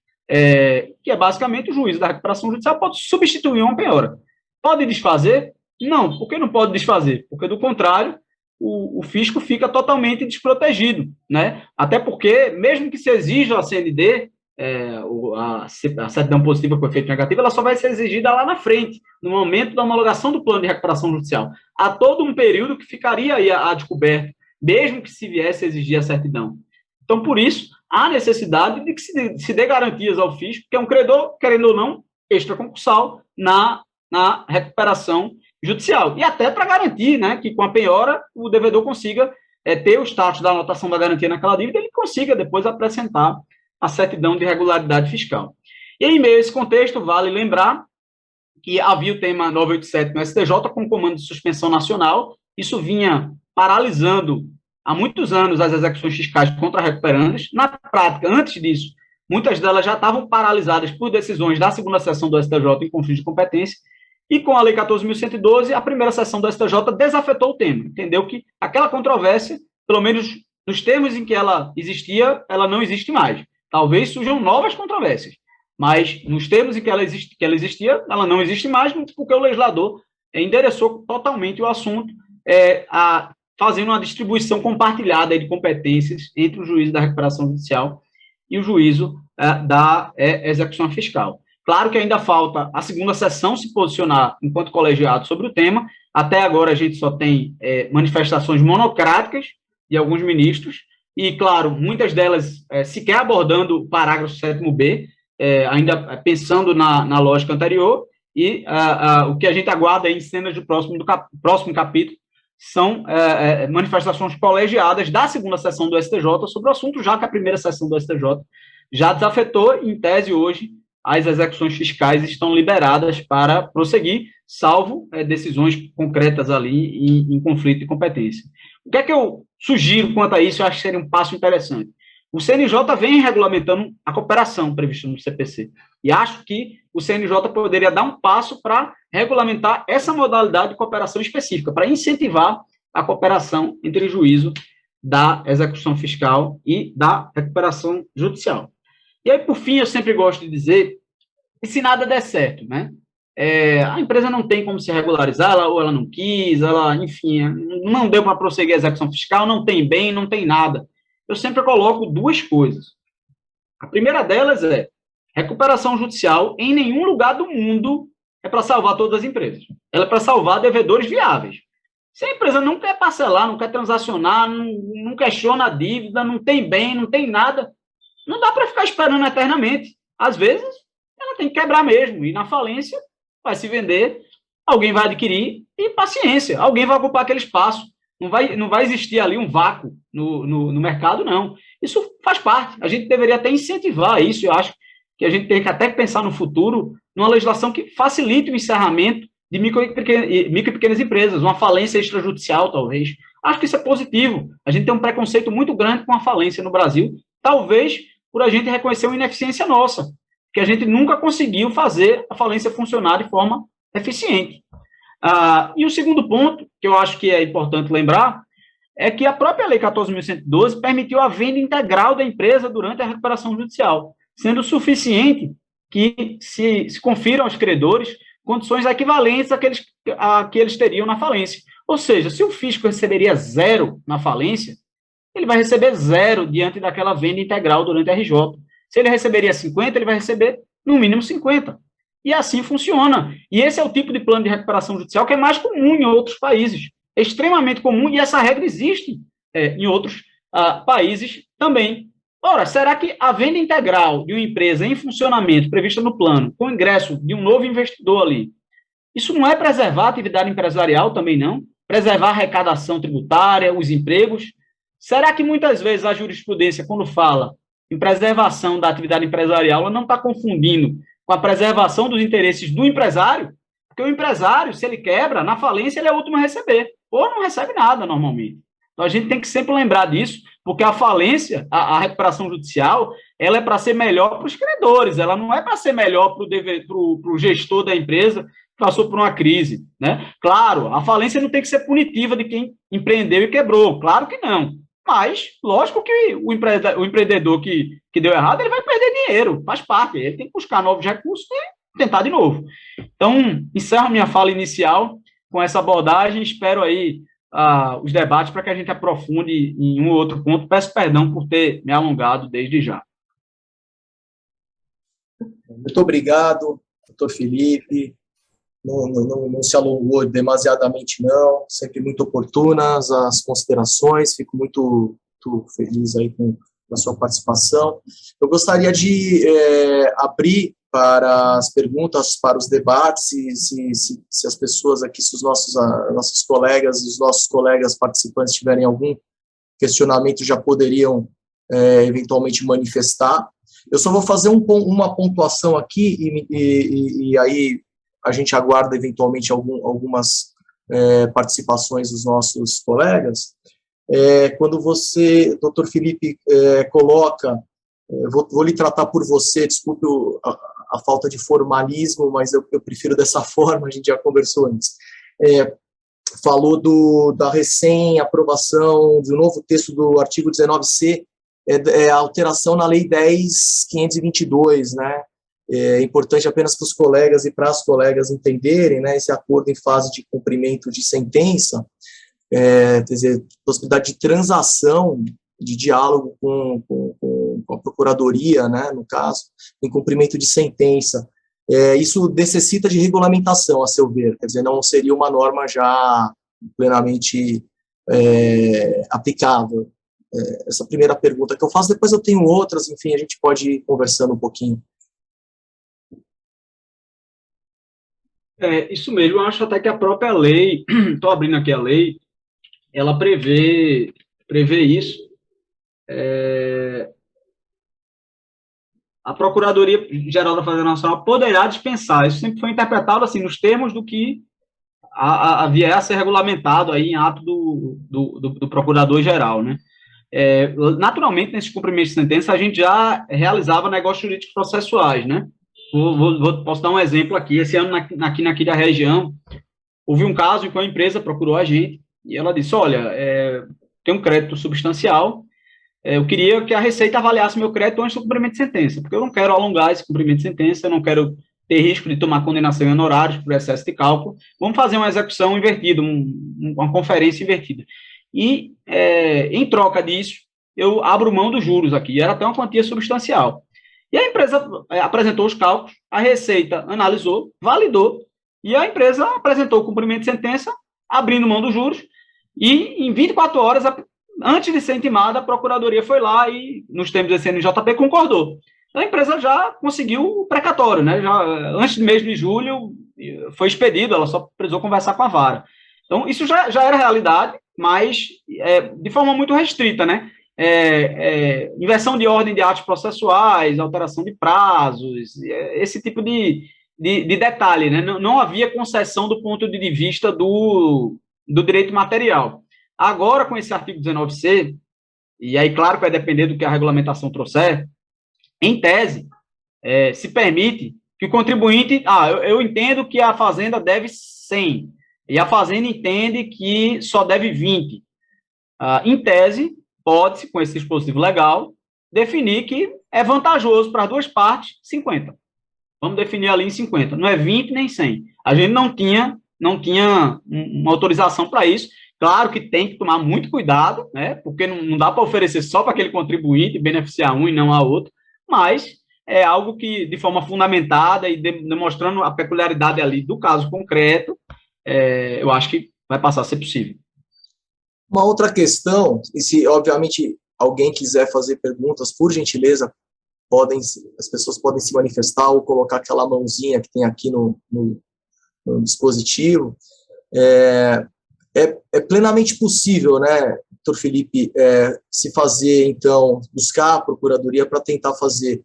que é basicamente o juiz da recuperação judicial pode substituir uma penhora. Pode desfazer? Não. Por que não pode desfazer? Porque, do contrário, o fisco fica totalmente desprotegido, né? Até porque, mesmo que se exija a CND, a certidão positiva com efeito negativo, ela só vai ser exigida lá na frente, no momento da homologação do plano de recuperação judicial. Há todo um período que ficaria aí a descoberto, mesmo que se viesse a exigir a certidão. Então, por isso, há necessidade de que se dê garantias ao fisco, que é um credor, querendo ou não, extraconcursal na recuperação judicial. E até para garantir, né, que com a penhora o devedor consiga ter o status da anotação da garantia naquela dívida, ele consiga depois apresentar a certidão de regularidade fiscal. E em meio a esse contexto, vale lembrar que havia o tema 987 no STJ com comando de suspensão nacional. Isso vinha paralisando há muitos anos as execuções fiscais contra recuperandas. Na prática, antes disso, muitas delas já estavam paralisadas por decisões da segunda sessão do STJ em conflito de competência, e com a Lei 14.112, a primeira sessão do STJ desafetou o tema, entendeu que aquela controvérsia, pelo menos nos termos em que ela existia, ela não existe mais. Talvez surjam novas controvérsias, mas nos termos em que ela existia, ela não existe mais, porque o legislador endereçou totalmente o assunto, fazendo uma distribuição compartilhada de competências entre o juízo da recuperação judicial e o juízo da execução fiscal. Claro que ainda falta a segunda sessão se posicionar enquanto colegiado sobre o tema. Até agora a gente só tem manifestações monocráticas de alguns ministros e, claro, muitas delas sequer abordando o parágrafo 7º-B, ainda pensando na lógica anterior, e o que a gente aguarda em cenas do próximo capítulo são manifestações colegiadas da segunda sessão do STJ sobre o assunto, já que a primeira sessão do STJ já desafetou, em tese hoje, as execuções fiscais estão liberadas para prosseguir, salvo decisões concretas ali em conflito de competência. O que é que eu sugiro quanto a isso? Eu acho que seria um passo interessante. O CNJ vem regulamentando a cooperação prevista no CPC, e acho que o CNJ poderia dar um passo para regulamentar essa modalidade de cooperação específica, para incentivar a cooperação entre o juízo da execução fiscal e da recuperação judicial. E aí, por fim, eu sempre gosto de dizer que se nada der certo, né? A empresa não tem como se regularizar, ou ela não quis, enfim, não deu para prosseguir a execução fiscal, não tem bem, não tem nada. Eu sempre coloco duas coisas. A primeira delas é recuperação judicial em nenhum lugar do mundo é para salvar todas as empresas. Ela é para salvar devedores viáveis. Se a empresa não quer parcelar, não quer transacionar, não questiona a dívida, não tem bem, não tem nada, não dá para ficar esperando eternamente. Às vezes, ela tem que quebrar mesmo, e na falência vai se vender, alguém vai adquirir, e paciência, alguém vai ocupar aquele espaço. Não vai existir ali um vácuo no mercado, não. Isso faz parte. A gente deveria até incentivar isso. Eu acho que a gente tem que até pensar no futuro numa legislação que facilite o encerramento de micro e pequenas empresas, uma falência extrajudicial, talvez. Acho que isso é positivo. A gente tem um preconceito muito grande com a falência no Brasil, talvez por a gente reconhecer uma ineficiência nossa, que a gente nunca conseguiu fazer a falência funcionar de forma eficiente. E o segundo ponto, que eu acho que é importante lembrar, é que a própria Lei 14.112 permitiu a venda integral da empresa durante a recuperação judicial, sendo suficiente que se confiram aos credores condições equivalentes a que eles teriam na falência. Ou seja, se o fisco receberia 0 na falência, ele vai receber 0 diante daquela venda integral durante a RJ. Se ele receberia 50, ele vai receber no mínimo 50. E assim funciona. E esse é o tipo de plano de recuperação judicial que é mais comum em outros países. É extremamente comum e essa regra existe em outros países também. Ora, será que a venda integral de uma empresa em funcionamento, prevista no plano, com o ingresso de um novo investidor ali, isso não é preservar a atividade empresarial também não? Preservar a arrecadação tributária, os empregos? Será que muitas vezes a jurisprudência, quando fala em preservação da atividade empresarial, ela não está confundindo com a preservação dos interesses do empresário? Porque o empresário, se ele quebra, na falência ele é o último a receber, ou não recebe nada normalmente. Então a gente tem que sempre lembrar disso, porque a falência, a recuperação judicial, ela é para ser melhor para os credores, ela não é para ser melhor para o gestor da empresa que passou por uma crise, né? Claro, a falência não tem que ser punitiva de quem empreendeu e quebrou, claro que não. Mas, lógico que o empreendedor que deu errado, ele vai perder dinheiro, faz parte, ele tem que buscar novos recursos e tentar de novo. Então, encerro minha fala inicial com essa abordagem, espero aí os debates para que a gente aprofunde em um ou outro ponto. Peço perdão por ter me alongado desde já. Muito obrigado, doutor Felipe. Não se alongou demasiadamente, não. Sempre muito oportunas as considerações. Fico muito feliz aí com a sua participação. Eu gostaria de abrir para as perguntas, para os debates, se as pessoas aqui, se os nossos colegas e os nossos colegas participantes tiverem algum questionamento, já poderiam eventualmente manifestar. Eu só vou fazer uma pontuação aqui e aí a gente aguarda eventualmente algumas participações dos nossos colegas. Quando você, doutor Felipe, coloca, vou lhe tratar por você, desculpe a falta de formalismo, mas eu prefiro dessa forma, a gente já conversou antes. Falou da recém-aprovação do novo texto do artigo 19C, a alteração na Lei 10.522, né? É importante apenas para os colegas e para as colegas entenderem, né, esse acordo em fase de cumprimento de sentença, quer dizer, possibilidade de transação, de diálogo com a Procuradoria, né, no caso, em cumprimento de sentença. Isso necessita de regulamentação, a seu ver, quer dizer, não seria uma norma já plenamente aplicável. Essa primeira pergunta que eu faço, depois eu tenho outras, enfim, a gente pode ir conversando um pouquinho. Isso mesmo, eu acho até que a própria lei, estou abrindo aqui a lei, ela prevê isso. A Procuradoria-Geral da Fazenda Nacional poderá dispensar, isso sempre foi interpretado assim, nos termos do que havia a ser regulamentado aí em ato do Procurador-Geral, né? Naturalmente, nesse cumprimento de sentença, a gente já realizava negócios jurídicos processuais, né? Posso dar um exemplo aqui. Esse ano, aqui da região, houve um caso em que uma empresa procurou a gente e ela disse, olha, tem um crédito substancial, eu queria que a Receita avaliasse meu crédito antes do cumprimento de sentença, porque eu não quero alongar esse cumprimento de sentença, eu não quero ter risco de tomar condenação em honorários por excesso de cálculo, vamos fazer uma execução invertida, uma conferência invertida. E, em troca disso, eu abro mão dos juros aqui, era até uma quantia substancial. E a empresa apresentou os cálculos, a Receita analisou, validou, e a empresa apresentou o cumprimento de sentença, abrindo mão dos juros, e em 24 horas, antes de ser intimada, a Procuradoria foi lá e, nos termos do CNJP, concordou. A empresa já conseguiu o precatório, né? Já, antes do mês de julho, foi expedido, ela só precisou conversar com a vara. Então, isso já era realidade, mas de forma muito restrita, né? Inversão de ordem de atos processuais, alteração de prazos, esse tipo de detalhe, né? Não havia concessão do ponto de vista do direito material. Agora, com esse artigo 19C, e aí, claro, que vai depender do que a regulamentação trouxer, em tese, se permite que o contribuinte... eu entendo que a fazenda deve 100, e a fazenda entende que só deve 20. em tese, pode-se, com esse dispositivo legal, definir que é vantajoso para as duas partes 50. Vamos definir ali em 50. Não é 20 nem 100. A gente não tinha uma autorização para isso. Claro que tem que tomar muito cuidado, né? Porque não dá para oferecer só para aquele contribuinte e beneficiar um e não a outro, mas é algo que, de forma fundamentada e demonstrando a peculiaridade ali do caso concreto, eu acho que vai passar a ser possível. Uma outra questão, e se, obviamente, alguém quiser fazer perguntas, por gentileza, as pessoas podem se manifestar ou colocar aquela mãozinha que tem aqui no dispositivo. É plenamente possível, né, doutor Felipe, se fazer, então, buscar a Procuradoria para tentar fazer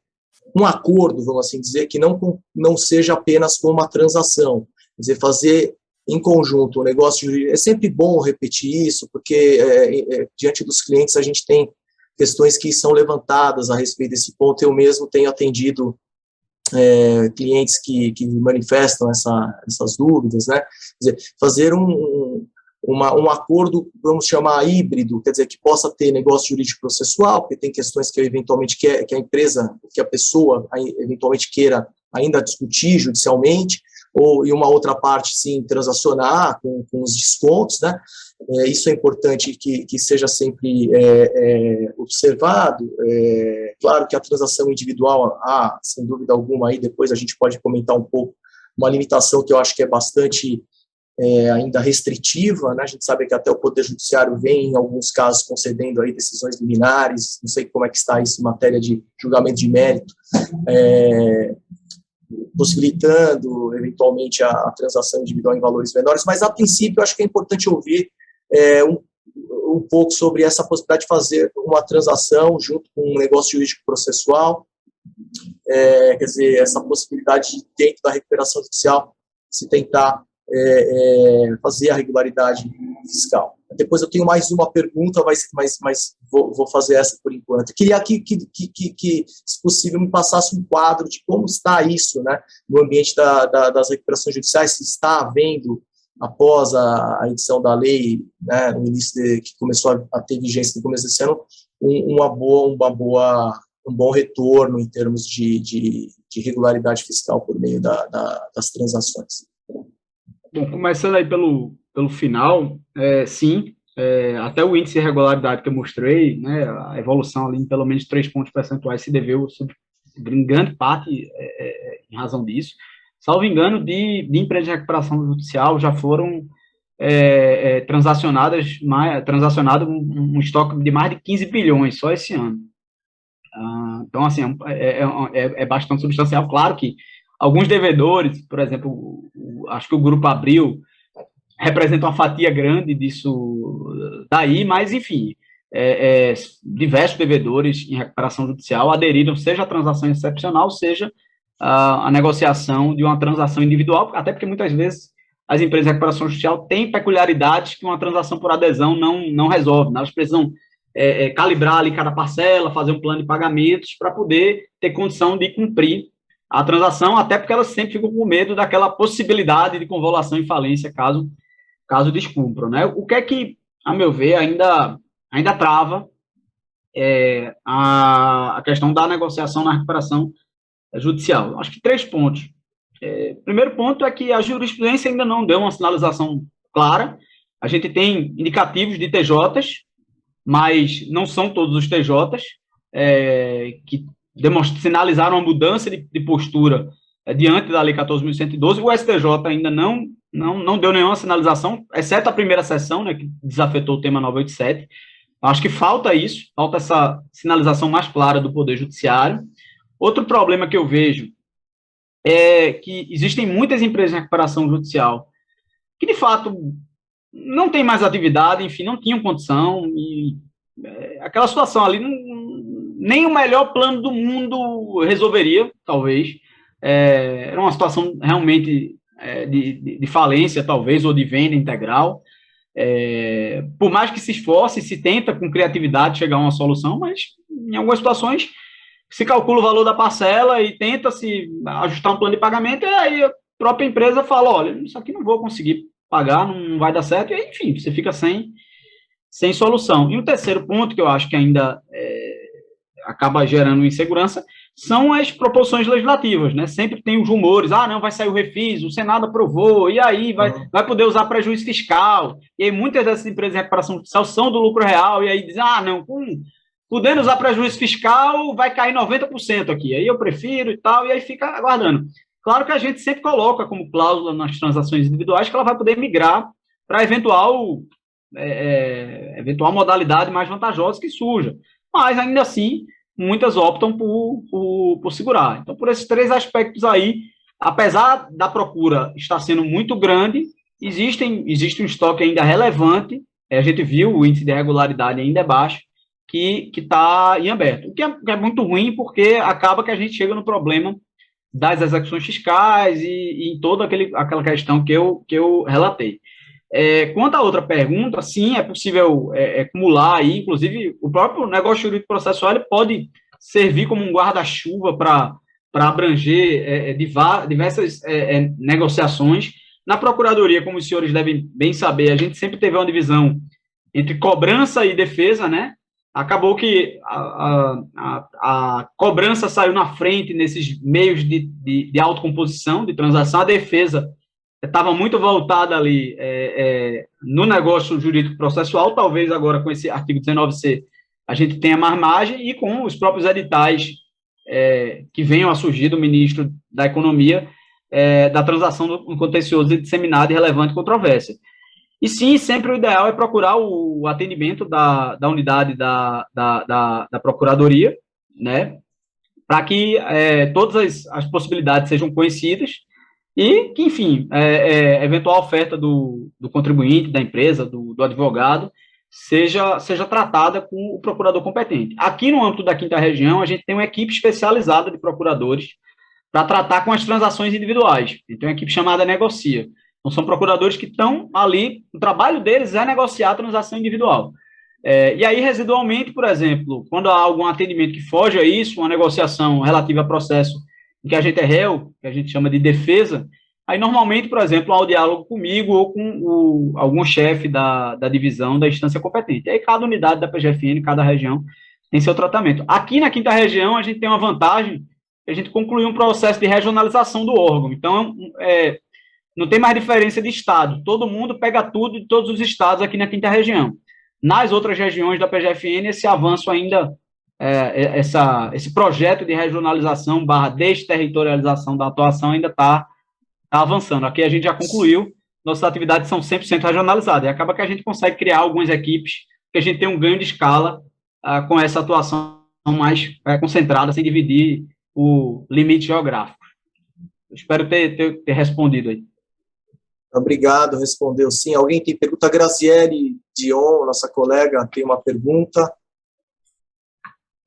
um acordo, vamos assim dizer, que não seja apenas com uma transação, quer dizer, fazer em conjunto um negócio jurídico. É sempre bom repetir isso, porque diante dos clientes a gente tem questões que são levantadas a respeito desse ponto. Eu mesmo tenho atendido clientes que manifestam essas dúvidas, né? Quer dizer, fazer um acordo, vamos chamar híbrido, quer dizer, que possa ter negócio jurídico processual, porque tem questões que eventualmente que a empresa, que a pessoa eventualmente queira ainda discutir judicialmente, e uma outra parte, sim, transacionar com os descontos, né? Isso é importante que seja sempre observado. Claro que a transação individual, sem dúvida alguma, aí depois a gente pode comentar um pouco, uma limitação que eu acho que é bastante ainda restritiva, né? A gente sabe que até o Poder Judiciário vem, em alguns casos, concedendo aí decisões liminares, não sei como é que está isso em matéria de julgamento de mérito, possibilitando, eventualmente, a transação individual em valores menores, mas, a princípio, eu acho que é importante ouvir um pouco sobre essa possibilidade de fazer uma transação junto com um negócio jurídico processual, quer dizer, essa possibilidade de, dentro da recuperação judicial, se tentar fazer a regularidade fiscal. Depois eu tenho mais uma pergunta, mas vou fazer essa por enquanto. Queria que, se possível, me passasse um quadro de como está isso, né, no ambiente das recuperações judiciais, se está havendo, após a edição da lei, né, no início que começou a ter vigência no começo desse ano, um bom retorno em termos de regularidade fiscal por meio das transações. Bom, começando aí pelo final, sim, até o índice de regularidade que eu mostrei, né, a evolução ali em pelo menos 3 pontos percentuais se deveu, em grande parte, em razão disso. Salvo engano, de empresas de recuperação judicial já foram transacionado um estoque de mais de 15 bilhões só esse ano. Então, assim, é bastante substancial. Claro que alguns devedores, por exemplo, acho que o Grupo Abril representa uma fatia grande disso daí, mas, enfim, diversos devedores em recuperação judicial aderiram, seja a transação excepcional, seja a negociação de uma transação individual, até porque muitas vezes as empresas de recuperação judicial têm peculiaridades que uma transação por adesão não resolve, né? Elas precisam calibrar ali cada parcela, fazer um plano de pagamentos para poder ter condição de cumprir a transação, até porque elas sempre ficam com medo daquela possibilidade de convolução e falência caso descumpram, né? O que é que, a meu ver, ainda trava a questão da negociação na recuperação judicial? Acho que 3 pontos. Primeiro ponto é que a jurisprudência ainda não deu uma sinalização clara. A gente tem indicativos de TJs, mas não são todos os TJs que sinalizaram uma mudança de postura diante da Lei 14.112. O STJ ainda não deu nenhuma sinalização, exceto a primeira sessão, né, que desafetou o tema 987. Acho que falta isso, falta essa sinalização mais clara do Poder Judiciário. Outro problema que eu vejo é que existem muitas empresas de recuperação judicial que, de fato, não têm mais atividade, enfim, não tinham condição, e aquela situação ali, nem o melhor plano do mundo resolveria, talvez. Era uma situação realmente de falência, talvez, ou de venda integral. Por mais que se esforce, se tenta com criatividade chegar a uma solução, mas em algumas situações se calcula o valor da parcela e tenta se ajustar um plano de pagamento, e aí a própria empresa fala, olha, isso aqui não vou conseguir pagar, não vai dar certo, e aí, enfim, você fica sem sem solução. E o terceiro ponto, que eu acho que ainda acaba gerando insegurança, são as proposições legislativas, né? Sempre tem os rumores, não, vai sair o refis, o Senado aprovou, e aí vai poder usar prejuízo fiscal, e aí muitas dessas empresas de recuperação fiscal são do lucro real, e aí dizem, não, podendo usar prejuízo fiscal, vai cair 90% aqui, aí eu prefiro e tal, e aí fica aguardando. Claro que a gente sempre coloca como cláusula nas transações individuais que ela vai poder migrar para eventual modalidade mais vantajosa que surja, mas ainda assim muitas optam por segurar. Então, por esses três aspectos aí, apesar da procura estar sendo muito grande, existe um estoque ainda relevante, a gente viu o índice de regularidade ainda é baixo, que está em aberto, o que é muito ruim, porque acaba que a gente chega no problema das execuções fiscais e em toda aquela questão que eu relatei. Quanto à outra pergunta, sim, é possível acumular aí, inclusive o próprio negócio jurídico processual ele pode servir como um guarda-chuva para abranger diversas negociações. Na Procuradoria, como os senhores devem bem saber, a gente sempre teve uma divisão entre cobrança e defesa, né? Acabou que a cobrança saiu na frente nesses meios de autocomposição, de transação, a defesa estava muito voltada ali no negócio jurídico processual, talvez agora com esse artigo 19C a gente tenha mais margem, e com os próprios editais que venham a surgir do ministro da Economia, da transação do contencioso disseminado e relevante controvérsia. E sim, sempre o ideal é procurar o atendimento da unidade da Procuradoria, né, para que todas as possibilidades sejam conhecidas e que, enfim, eventual oferta do contribuinte, da empresa, do advogado, seja tratada com o procurador competente. Aqui no âmbito da 5ª Região, a gente tem uma equipe especializada de procuradores para tratar com as transações individuais. Então, uma equipe chamada Negocia. Então, são procuradores que estão ali, o trabalho deles é negociar a transação individual. E aí, residualmente, por exemplo, quando há algum atendimento que foge a isso, uma negociação relativa a processo em que a gente é réu, que a gente chama de defesa, aí, normalmente, por exemplo, há o diálogo comigo ou com algum chefe da divisão da instância competente. Aí, cada unidade da PGFN, cada região, tem seu tratamento. Aqui na 5ª Região, a gente tem uma vantagem, a gente concluiu um processo de regionalização do órgão. Então, não tem mais diferença de estado. Todo mundo pega tudo de todos os estados aqui na 5ª Região. Nas outras regiões da PGFN, esse avanço ainda, esse projeto de regionalização / desterritorialização da atuação ainda está avançando. Aqui a gente já concluiu, nossas atividades são 100% regionalizadas, e acaba que a gente consegue criar algumas equipes, que a gente tem um ganho de escala com essa atuação mais concentrada, sem dividir o limite geográfico. Espero ter respondido aí. Obrigado, respondeu sim. Alguém tem pergunta? Graziele Dion, nossa colega, tem uma pergunta.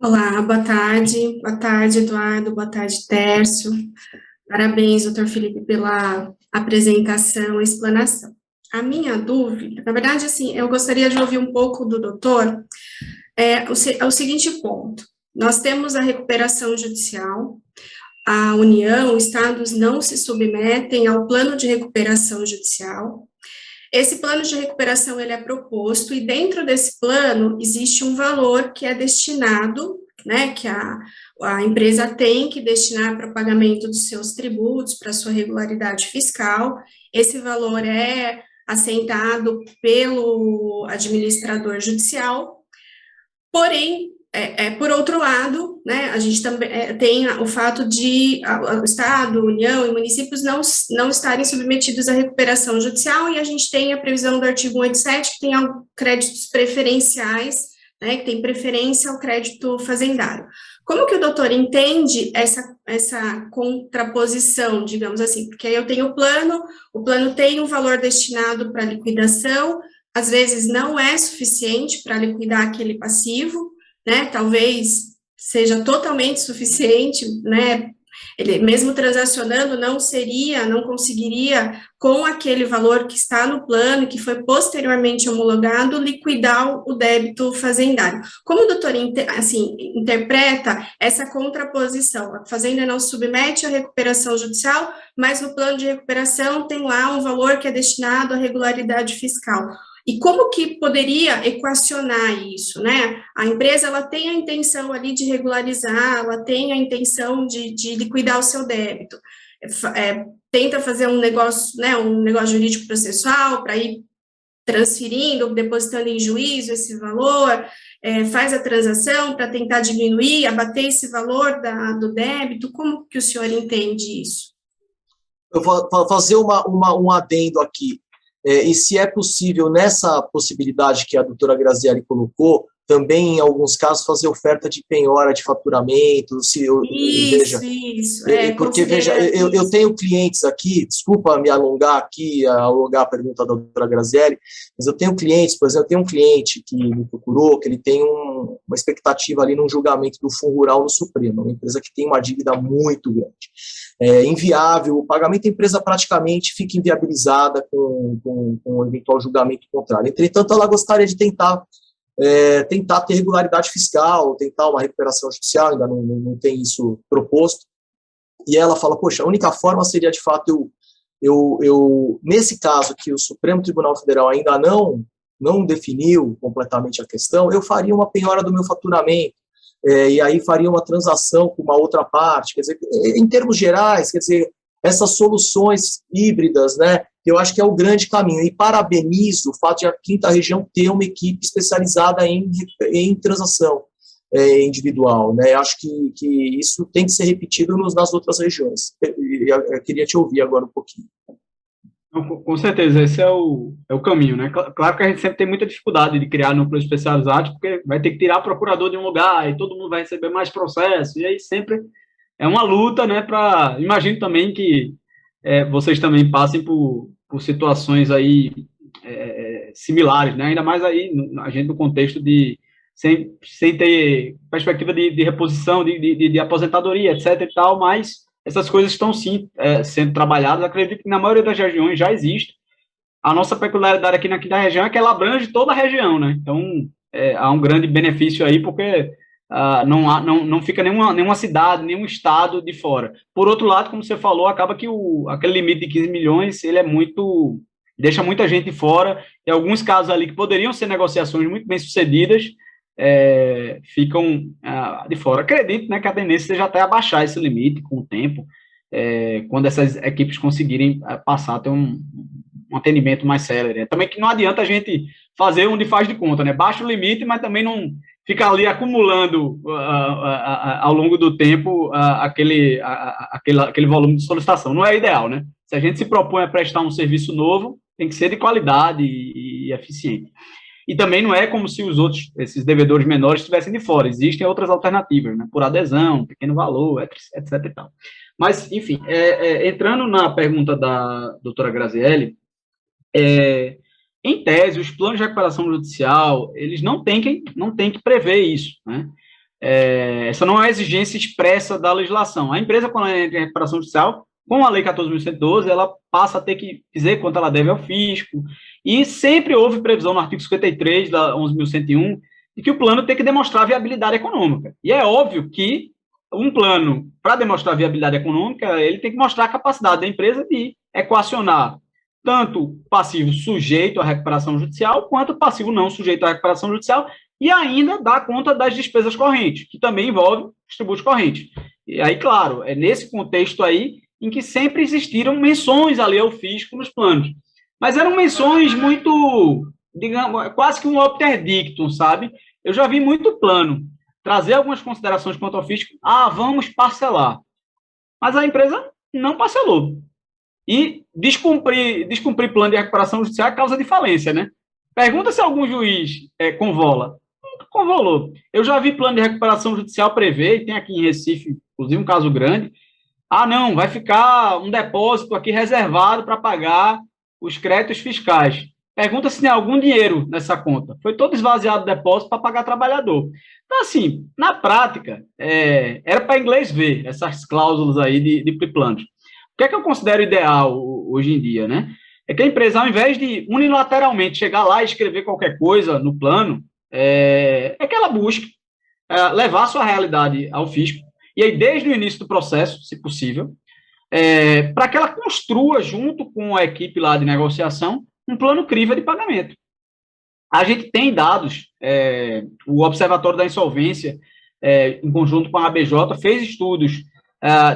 Olá, boa tarde. Boa tarde, Eduardo. Boa tarde, Tércio. Parabéns, doutor Felipe, pela apresentação e explanação. A minha dúvida, na verdade, assim, eu gostaria de ouvir um pouco do doutor, o seguinte ponto. Nós temos a recuperação judicial, a União, os estados não se submetem ao plano de recuperação judicial. Esse plano de recuperação, ele é proposto, e dentro desse plano existe um valor que é destinado, né, que a empresa tem que destinar para o pagamento dos seus tributos, para a sua regularidade fiscal. Esse valor é assentado pelo administrador judicial, porém, por outro lado, né, a gente também tem o fato de o Estado, União e municípios não estarem submetidos à recuperação judicial, e a gente tem a previsão do artigo 187, que tem créditos preferenciais, né, que tem preferência ao crédito fazendário. Como que o doutor entende essa contraposição, digamos assim? Porque aí eu tenho o plano tem um valor destinado para liquidação, às vezes não é suficiente para liquidar aquele passivo, né, talvez seja totalmente suficiente, né, ele mesmo transacionando não conseguiria, com aquele valor que está no plano, que foi posteriormente homologado, liquidar o débito fazendário. Como o doutor, assim, interpreta essa contraposição? A fazenda não se submete à recuperação judicial, mas no plano de recuperação tem lá um valor que é destinado à regularidade fiscal. E como que poderia equacionar isso, né? A empresa, ela tem a intenção ali de regularizar, ela tem a intenção de liquidar o seu débito, tenta fazer um negócio, né, um negócio jurídico processual para ir transferindo, depositando em juízo esse valor, faz a transação para tentar diminuir, abater esse valor do débito. Como que o senhor entende isso? Eu vou fazer um adendo aqui. E se é possível, nessa possibilidade que a doutora Grazielli colocou, também, em alguns casos, fazer oferta de penhora de faturamento. Isso. Porque, veja, eu tenho clientes aqui, desculpa me alongar a pergunta da doutora Grazielli, mas eu tenho clientes, por exemplo, eu tenho um cliente que me procurou, que ele tem uma expectativa ali num julgamento do Fundo Rural no Supremo, uma empresa que tem uma dívida muito grande. Inviável, o pagamento da empresa praticamente fica inviabilizada com um eventual julgamento contrário. Entretanto, ela gostaria de tentar ter regularidade fiscal, tentar uma recuperação judicial, ainda não tem isso proposto, e ela fala, poxa, a única forma seria, de fato, nesse caso que o Supremo Tribunal Federal ainda não definiu completamente a questão, eu faria uma penhora do meu faturamento, e aí faria uma transação com uma outra parte, quer dizer, em termos gerais, quer dizer, essas soluções híbridas, né, eu acho que é o grande caminho, e parabenizo o fato de a Quinta Região ter uma equipe especializada em transação individual, né, acho que isso tem que ser repetido nas outras regiões. Eu queria te ouvir agora um pouquinho. Com certeza, esse é o caminho, né? Claro que a gente sempre tem muita dificuldade de criar núcleos especializados, porque vai ter que tirar procurador de um lugar, e todo mundo vai receber mais processo, e aí sempre é uma luta, né? Imagino também que vocês também passem por situações aí similares, né? Ainda mais aí a gente no contexto de sem ter perspectiva de reposição, de aposentadoria, etc. e tal, mas essas coisas estão sim sendo trabalhadas. Acredito que na maioria das regiões já existe. A nossa peculiaridade aqui na Quinta Região é que ela abrange toda a região, né? Então há um grande benefício aí, porque não fica nenhuma cidade, nenhum estado de fora. Por outro lado, como você falou, acaba que aquele limite de 15 milhões, ele deixa muita gente fora, e alguns casos ali que poderiam ser negociações muito bem sucedidas, ficam de fora. Acredito, né, que a tendência seja até abaixar esse limite com o tempo, quando essas equipes conseguirem passar a ter um atendimento mais célere. Também que não adianta a gente fazer onde faz de conta, né? Baixa o limite, mas também não fica ali acumulando ao longo do tempo aquele volume de solicitação. Não é ideal, né? Se a gente se propõe a prestar um serviço novo, tem que ser de qualidade e eficiente. E também não é como se esses devedores menores estivessem de fora. Existem outras alternativas, né? Por adesão, pequeno valor, etc. e tal. Mas, enfim, entrando na pergunta da doutora Grazielli, em tese, os planos de recuperação judicial, eles não têm que prever isso, né? Essa não é a exigência expressa da legislação. A empresa, quando ela entra em recuperação judicial, com a Lei 14.112, ela passa a ter que dizer quanto ela deve ao fisco, e sempre houve previsão no artigo 53 da 11.101 de que o plano tem que demonstrar viabilidade econômica. E é óbvio que um plano, para demonstrar viabilidade econômica, ele tem que mostrar a capacidade da empresa de equacionar tanto passivo sujeito à recuperação judicial, quanto passivo não sujeito à recuperação judicial, e ainda dar conta das despesas correntes, que também envolve os tributos correntes. E aí, claro, é nesse contexto aí em que sempre existiram menções ali ao fisco nos planos. Mas eram menções muito, digamos, quase que um obter dictum, sabe? Eu já vi muito plano trazer algumas considerações quanto ao fisco, vamos parcelar. Mas a empresa não parcelou. E descumprir plano de recuperação judicial é causa de falência, né? Pergunta se algum juiz convola. Nunca convolou. Eu já vi plano de recuperação judicial prever, e tem aqui em Recife, inclusive um caso grande, não, vai ficar um depósito aqui reservado para pagar os créditos fiscais. Pergunta se tem algum dinheiro nessa conta. Foi todo esvaziado o depósito para pagar trabalhador. Então, assim, na prática, era para inglês ver essas cláusulas aí de planos. O que eu considero ideal hoje em dia, né? É que a empresa, ao invés de unilateralmente chegar lá e escrever qualquer coisa no plano, é que ela busque levar a sua realidade ao fisco, e aí desde o início do processo, se possível, para que ela construa, junto com a equipe lá de negociação, um plano crível de pagamento. A gente tem dados, o Observatório da Insolvência, em conjunto com a ABJ, fez estudos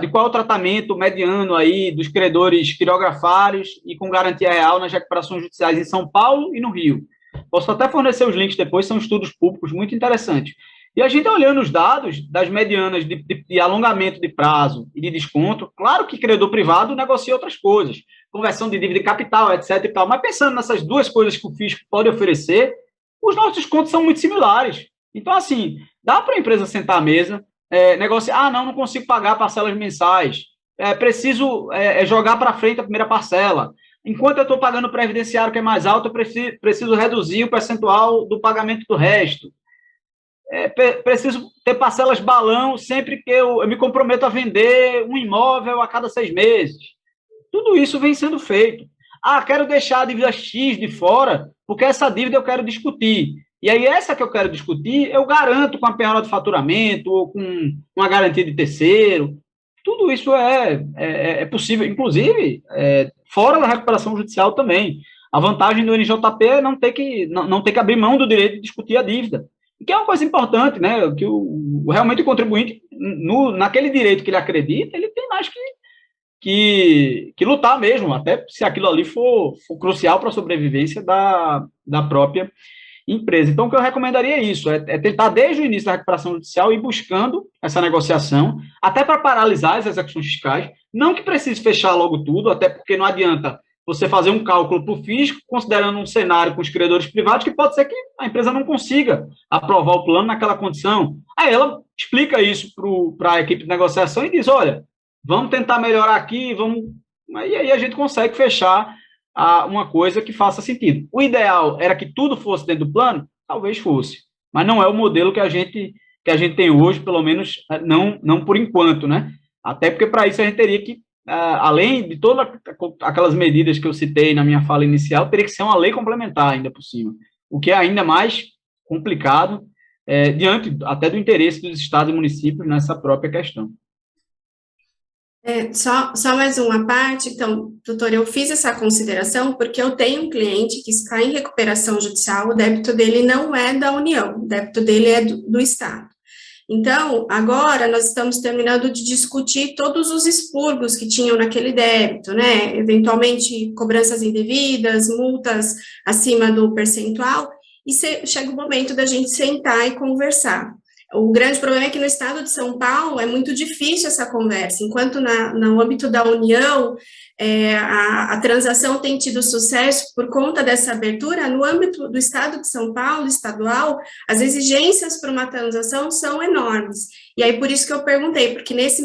de qual é o tratamento mediano aí dos credores quirografários e com garantia real nas recuperações judiciais em São Paulo e no Rio. Posso até fornecer os links depois, são estudos públicos muito interessantes. E a gente olhando os dados das medianas de alongamento de prazo e de desconto, claro que credor privado negocia outras coisas, conversão de dívida de capital, etc. e tal, mas pensando nessas duas coisas que o fisco pode oferecer, os nossos descontos são muito similares. Então, assim, dá para a empresa sentar à mesa, negociar, não consigo pagar parcelas mensais, preciso jogar para frente a primeira parcela. Enquanto eu estou pagando o previdenciário que é mais alto, eu preciso reduzir o percentual do pagamento do resto. Preciso ter parcelas balão sempre que eu me comprometo a vender um imóvel a cada 6 meses. Tudo isso vem sendo feito. Quero deixar a dívida X de fora, porque essa dívida eu quero discutir. E aí, essa que eu quero discutir, eu garanto com a penhora de faturamento, ou com uma garantia de terceiro. Tudo isso é possível, inclusive, fora da recuperação judicial também. A vantagem do NJP é não ter que abrir mão do direito de discutir a dívida. Que é uma coisa importante, né? Que realmente o contribuinte, naquele direito que ele acredita, ele tem mais que lutar mesmo, até se aquilo ali for crucial para a sobrevivência da própria empresa. Então, o que eu recomendaria é isso, tentar desde o início da recuperação judicial ir buscando essa negociação, até para paralisar as execuções fiscais, não que precise fechar logo tudo, até porque não adianta você fazer um cálculo para o fisco, considerando um cenário com os credores privados, que pode ser que a empresa não consiga aprovar o plano naquela condição. Aí ela explica isso para a equipe de negociação e diz, olha, vamos tentar melhorar aqui, e aí a gente consegue fechar uma coisa que faça sentido. O ideal era que tudo fosse dentro do plano? Talvez fosse, mas não é o modelo que a gente tem hoje, pelo menos não por enquanto, né? Até porque para isso a gente teria que, além de todas aquelas medidas que eu citei na minha fala inicial, teria que ser uma lei complementar ainda por cima, o que é ainda mais complicado, diante até do interesse dos estados e municípios nessa própria questão. Só mais uma parte, então, doutor, eu fiz essa consideração porque eu tenho um cliente que está em recuperação judicial, o débito dele não é da União, o débito dele é do Estado. Então, agora nós estamos terminando de discutir todos os expurgos que tinham naquele débito, né, eventualmente cobranças indevidas, multas acima do percentual, e chega o momento da gente sentar e conversar. O grande problema é que no estado de São Paulo é muito difícil essa conversa, enquanto no âmbito da União a transação tem tido sucesso por conta dessa abertura, no âmbito do estado de São Paulo, estadual, as exigências para uma transação são enormes. E aí por isso que eu perguntei, porque nesse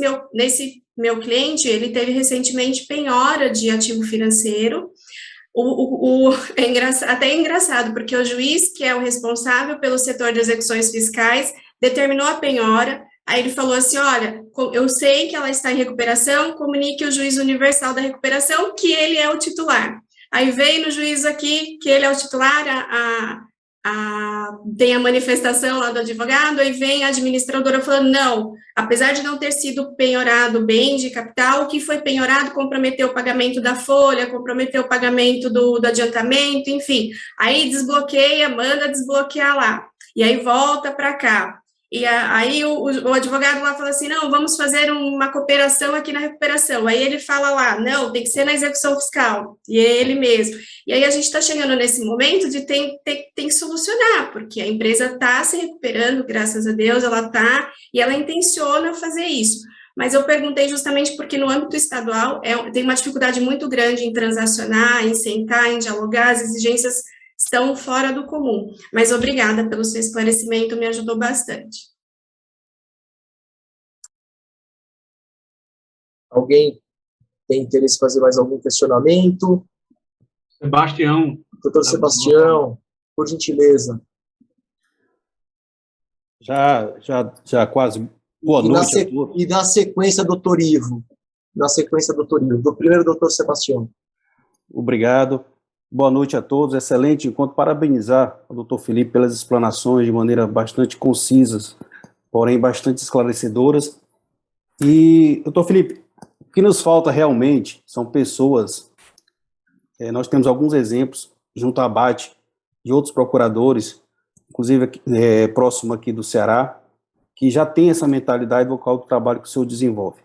meu cliente, ele teve recentemente penhora de ativo financeiro. Até é engraçado, porque o juiz, que é o responsável pelo setor de execuções fiscais, determinou a penhora, aí ele falou assim, olha, eu sei que ela está em recuperação, comunique o juiz universal da recuperação que ele é o titular. Aí veio no juiz aqui que ele é o titular, tem a manifestação lá do advogado, aí vem a administradora falando, não, apesar de não ter sido penhorado bem de capital, o que foi penhorado comprometeu o pagamento da folha, comprometeu o pagamento do adiantamento, enfim, aí desbloqueia, manda desbloquear lá, e aí volta para cá. E aí o advogado lá fala assim, não, vamos fazer uma cooperação aqui na recuperação. Aí ele fala lá, não, tem que ser na execução fiscal. E é ele mesmo. E aí a gente está chegando nesse momento de tem que solucionar, porque a empresa está se recuperando, graças a Deus, ela está, e ela intenciona fazer isso. Mas eu perguntei justamente porque no âmbito estadual tem uma dificuldade muito grande em transacionar, em sentar, em dialogar, as exigências estão fora do comum, mas obrigada pelo seu esclarecimento, me ajudou bastante. Alguém tem interesse em fazer mais algum questionamento? Sebastião. Doutor Sebastião, por gentileza. Já quase. Boa noite a todos. E na sequência, doutor Ivo. Do primeiro, doutor Sebastião. Obrigado. Boa noite a todos, excelente encontro. Parabenizar o doutor Felipe pelas explanações de maneira bastante concisas, porém bastante esclarecedoras. E, doutor Felipe, o que nos falta realmente são pessoas, nós temos alguns exemplos junto à ABAT, de outros procuradores, inclusive próximo aqui do Ceará, que já tem essa mentalidade local do trabalho que o senhor desenvolve.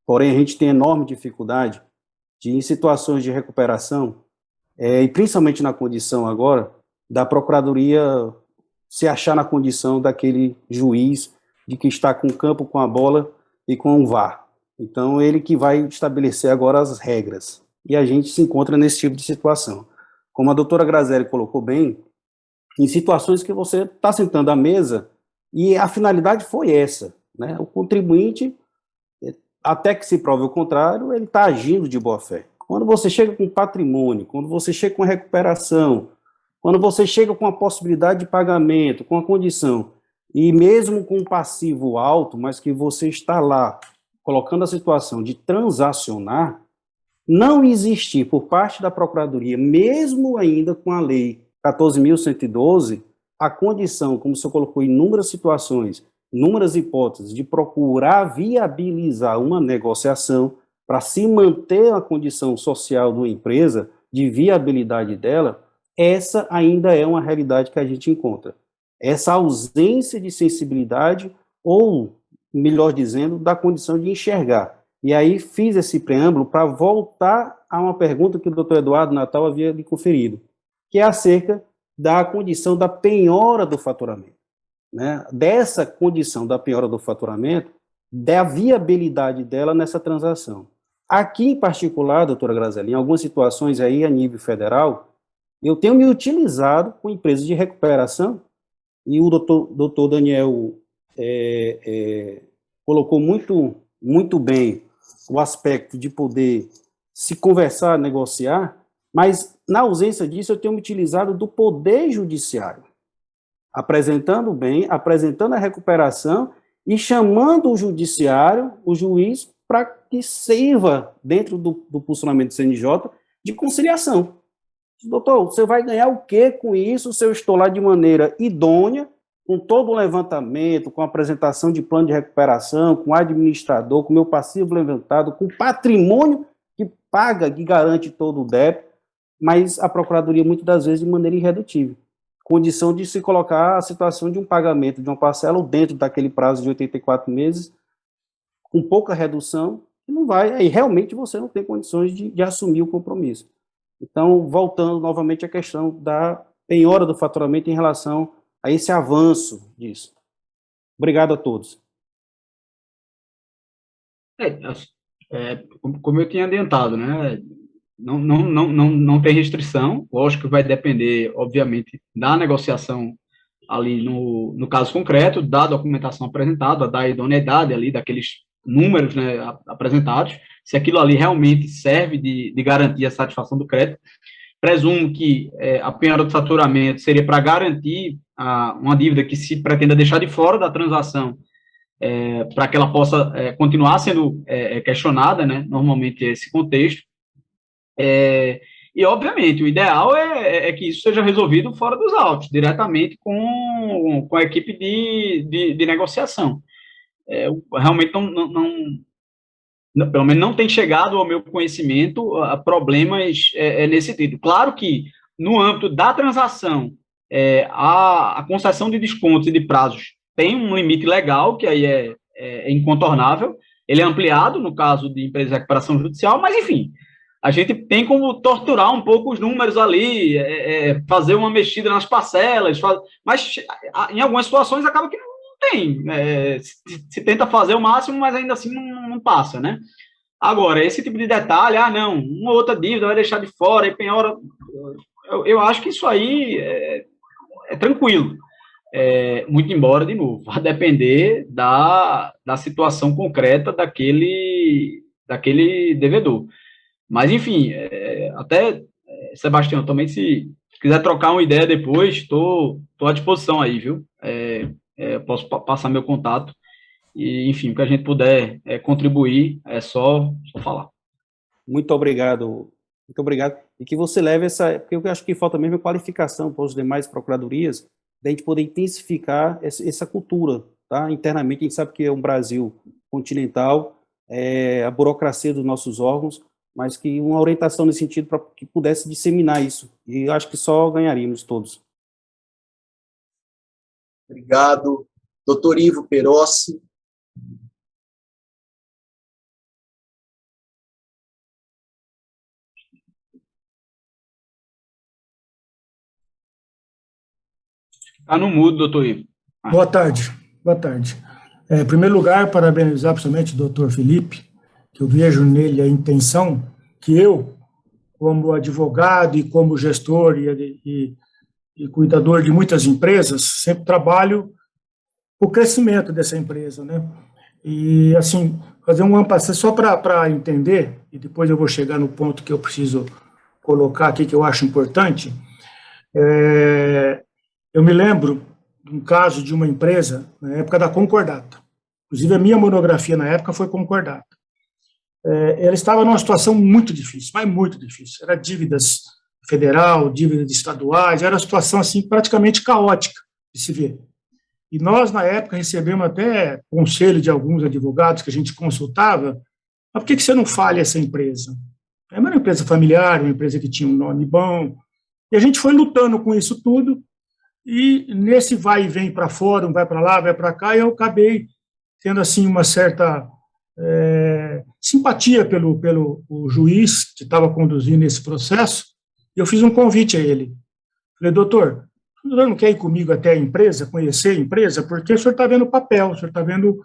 Porém, a gente tem enorme dificuldade de, em situações de recuperação, e principalmente na condição agora, da Procuradoria se achar na condição daquele juiz de que está com o campo, com a bola e com o VAR. Então, ele que vai estabelecer agora as regras. E a gente se encontra nesse tipo de situação. Como a doutora Graziele colocou bem, em situações que você está sentando à mesa e a finalidade foi essa, né? O contribuinte, até que se prove o contrário, ele está agindo de boa fé. Quando você chega com patrimônio, quando você chega com recuperação, quando você chega com a possibilidade de pagamento, com a condição, e mesmo com um passivo alto, mas que você está lá colocando a situação de transacionar, não existir por parte da Procuradoria, mesmo ainda com a Lei 14.112, a condição, como o senhor colocou, em inúmeras situações, inúmeras hipóteses, de procurar viabilizar uma negociação para se manter a condição social de uma empresa, de viabilidade dela, essa ainda é uma realidade que a gente encontra. Essa ausência de sensibilidade, ou, melhor dizendo, da condição de enxergar. E aí fiz esse preâmbulo para voltar a uma pergunta que o doutor Eduardo Natal havia lhe conferido, que é acerca da condição da penhora do faturamento. Né? Dessa condição da penhora do faturamento, da viabilidade dela nessa transação. Aqui, em particular, doutora Graziele, em algumas situações aí a nível federal, eu tenho me utilizado com empresas de recuperação, e o doutor Daniel colocou muito bem o aspecto de poder se conversar, negociar, mas, na ausência disso, eu tenho me utilizado do poder judiciário, apresentando bem, apresentando a recuperação e chamando o judiciário, o juiz, para que sirva, dentro do funcionamento do CNJ, de conciliação. Doutor, você vai ganhar o quê com isso se eu estou lá de maneira idônea, com todo o levantamento, com a apresentação de plano de recuperação, com o administrador, com o meu passivo levantado, com patrimônio que paga, que garante todo o débito, mas a Procuradoria, muitas das vezes, de maneira irredutível. Condição de se colocar a situação de um pagamento de uma parcela dentro daquele prazo de 84 meses, com pouca redução, não vai, aí realmente você não tem condições de assumir o compromisso. Então, voltando novamente à questão da penhora do faturamento em relação a esse avanço disso. Obrigado a todos. Como eu tinha adiantado, né? Não tem restrição, lógico que vai depender, obviamente, da negociação ali no caso concreto, da documentação apresentada, da idoneidade ali, daqueles números, né, apresentados, se aquilo ali realmente serve de garantir a satisfação do crédito. Presumo que a penhora do faturamento seria para garantir uma dívida que se pretenda deixar de fora da transação, para que ela possa continuar sendo questionada, né, normalmente esse contexto. E, obviamente, o ideal é que isso seja resolvido fora dos autos, diretamente com a equipe de negociação. Realmente pelo menos não tem chegado ao meu conhecimento a problemas nesse sentido. Claro que, no âmbito da transação, a concessão de descontos e de prazos tem um limite legal, que aí é incontornável. Ele é ampliado, no caso de empresa de recuperação judicial, mas, enfim, a gente tem como torturar um pouco os números ali, fazer uma mexida nas parcelas, mas em algumas situações acaba que não tem. Se tenta fazer o máximo, mas ainda assim não passa, né? Agora, esse tipo de detalhe, não, uma outra dívida vai deixar de fora, e penhora, eu acho que isso aí é tranquilo. Muito embora, de novo, vai depender da situação concreta daquele devedor. Mas, enfim, até, Sebastião, também se quiser trocar uma ideia depois, estou à disposição aí, viu? Posso passar meu contato e, enfim, o que a gente puder contribuir, é só falar. Muito obrigado. E que você leve porque eu acho que falta mesmo qualificação para as demais procuradorias, da gente poder intensificar essa cultura, tá? Internamente, a gente sabe que é um Brasil continental, a burocracia dos nossos órgãos, mas que uma orientação nesse sentido para que pudesse disseminar isso. E eu acho que só ganharíamos todos. Obrigado. Doutor Ivo Perossi. Está no mudo, doutor Ivo. Boa tarde, boa tarde. Em primeiro lugar, parabenizar principalmente o doutor Felipe, que eu vejo nele a intenção que eu, como advogado e como gestor e cuidador de muitas empresas, sempre trabalho o crescimento dessa empresa, né? E, assim, fazer um ampassã só para entender, e depois eu vou chegar no ponto que eu preciso colocar aqui, que eu acho importante. Eu me lembro de um caso de uma empresa, na época da Concordata. Inclusive, a minha monografia na época foi Concordata. Ela estava numa situação muito difícil, mas muito difícil. Era dívidas federal, dívidas estaduais, era uma situação assim praticamente caótica de se ver. E nós, na época, recebemos até conselho de alguns advogados que a gente consultava, mas por que você não falha essa empresa? É uma empresa familiar, uma empresa que tinha um nome bom, e a gente foi lutando com isso tudo, e nesse vai e vem para fora, vai para lá, vai para cá, eu acabei tendo assim uma certa simpatia pelo o juiz que estava conduzindo esse processo, e eu fiz um convite a ele. Falei, doutor, o senhor não quer ir comigo até a empresa, conhecer a empresa, porque o senhor está vendo papel, o senhor está vendo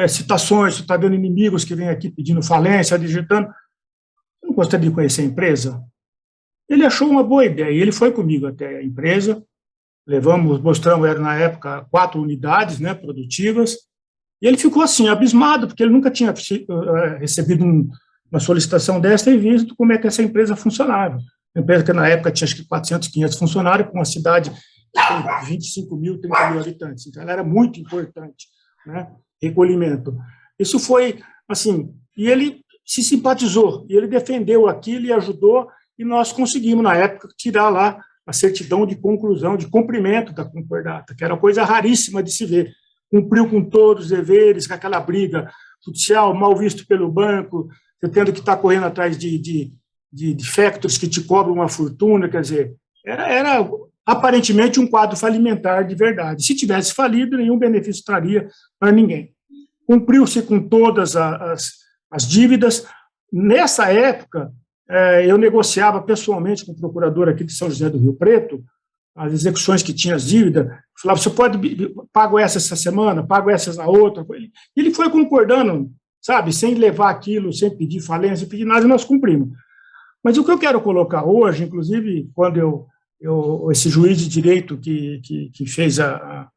citações, o senhor está vendo inimigos que vêm aqui pedindo falência, digitando. Eu não gostaria de conhecer a empresa? Ele achou uma boa ideia, e ele foi comigo até a empresa, mostramos, era na época 4 unidades, né, produtivas, e ele ficou assim, abismado, porque ele nunca tinha recebido uma solicitação dessa e visto como é que essa empresa funcionava. Uma empresa que na época tinha acho que 400, 500 funcionários, com uma cidade que tem 25 mil, 30 mil habitantes. Então, ela era muito importante, né? Recolhimento. Isso foi, assim, e ele se simpatizou, e ele defendeu aquilo e ajudou, e nós conseguimos, na época, tirar lá a certidão de conclusão, de cumprimento da concordata, que era uma coisa raríssima de se ver. Cumpriu com todos os deveres, com aquela briga judicial, mal visto pelo banco, você tendo que estar correndo atrás de factors que te cobram uma fortuna, quer dizer, era aparentemente um quadro falimentar de verdade. Se tivesse falido, nenhum benefício traria para ninguém. Cumpriu-se com todas as dívidas. Nessa época, eu negociava pessoalmente com o procurador aqui de São José do Rio Preto, as execuções que tinha as dívidas, falava, você pode, pago essa semana, pago essas na outra. Ele foi concordando, sabe, sem levar aquilo, sem pedir falência, sem pedir nada, e nós cumprimos. Mas o que eu quero colocar hoje, inclusive, quando esse juiz de direito que fez a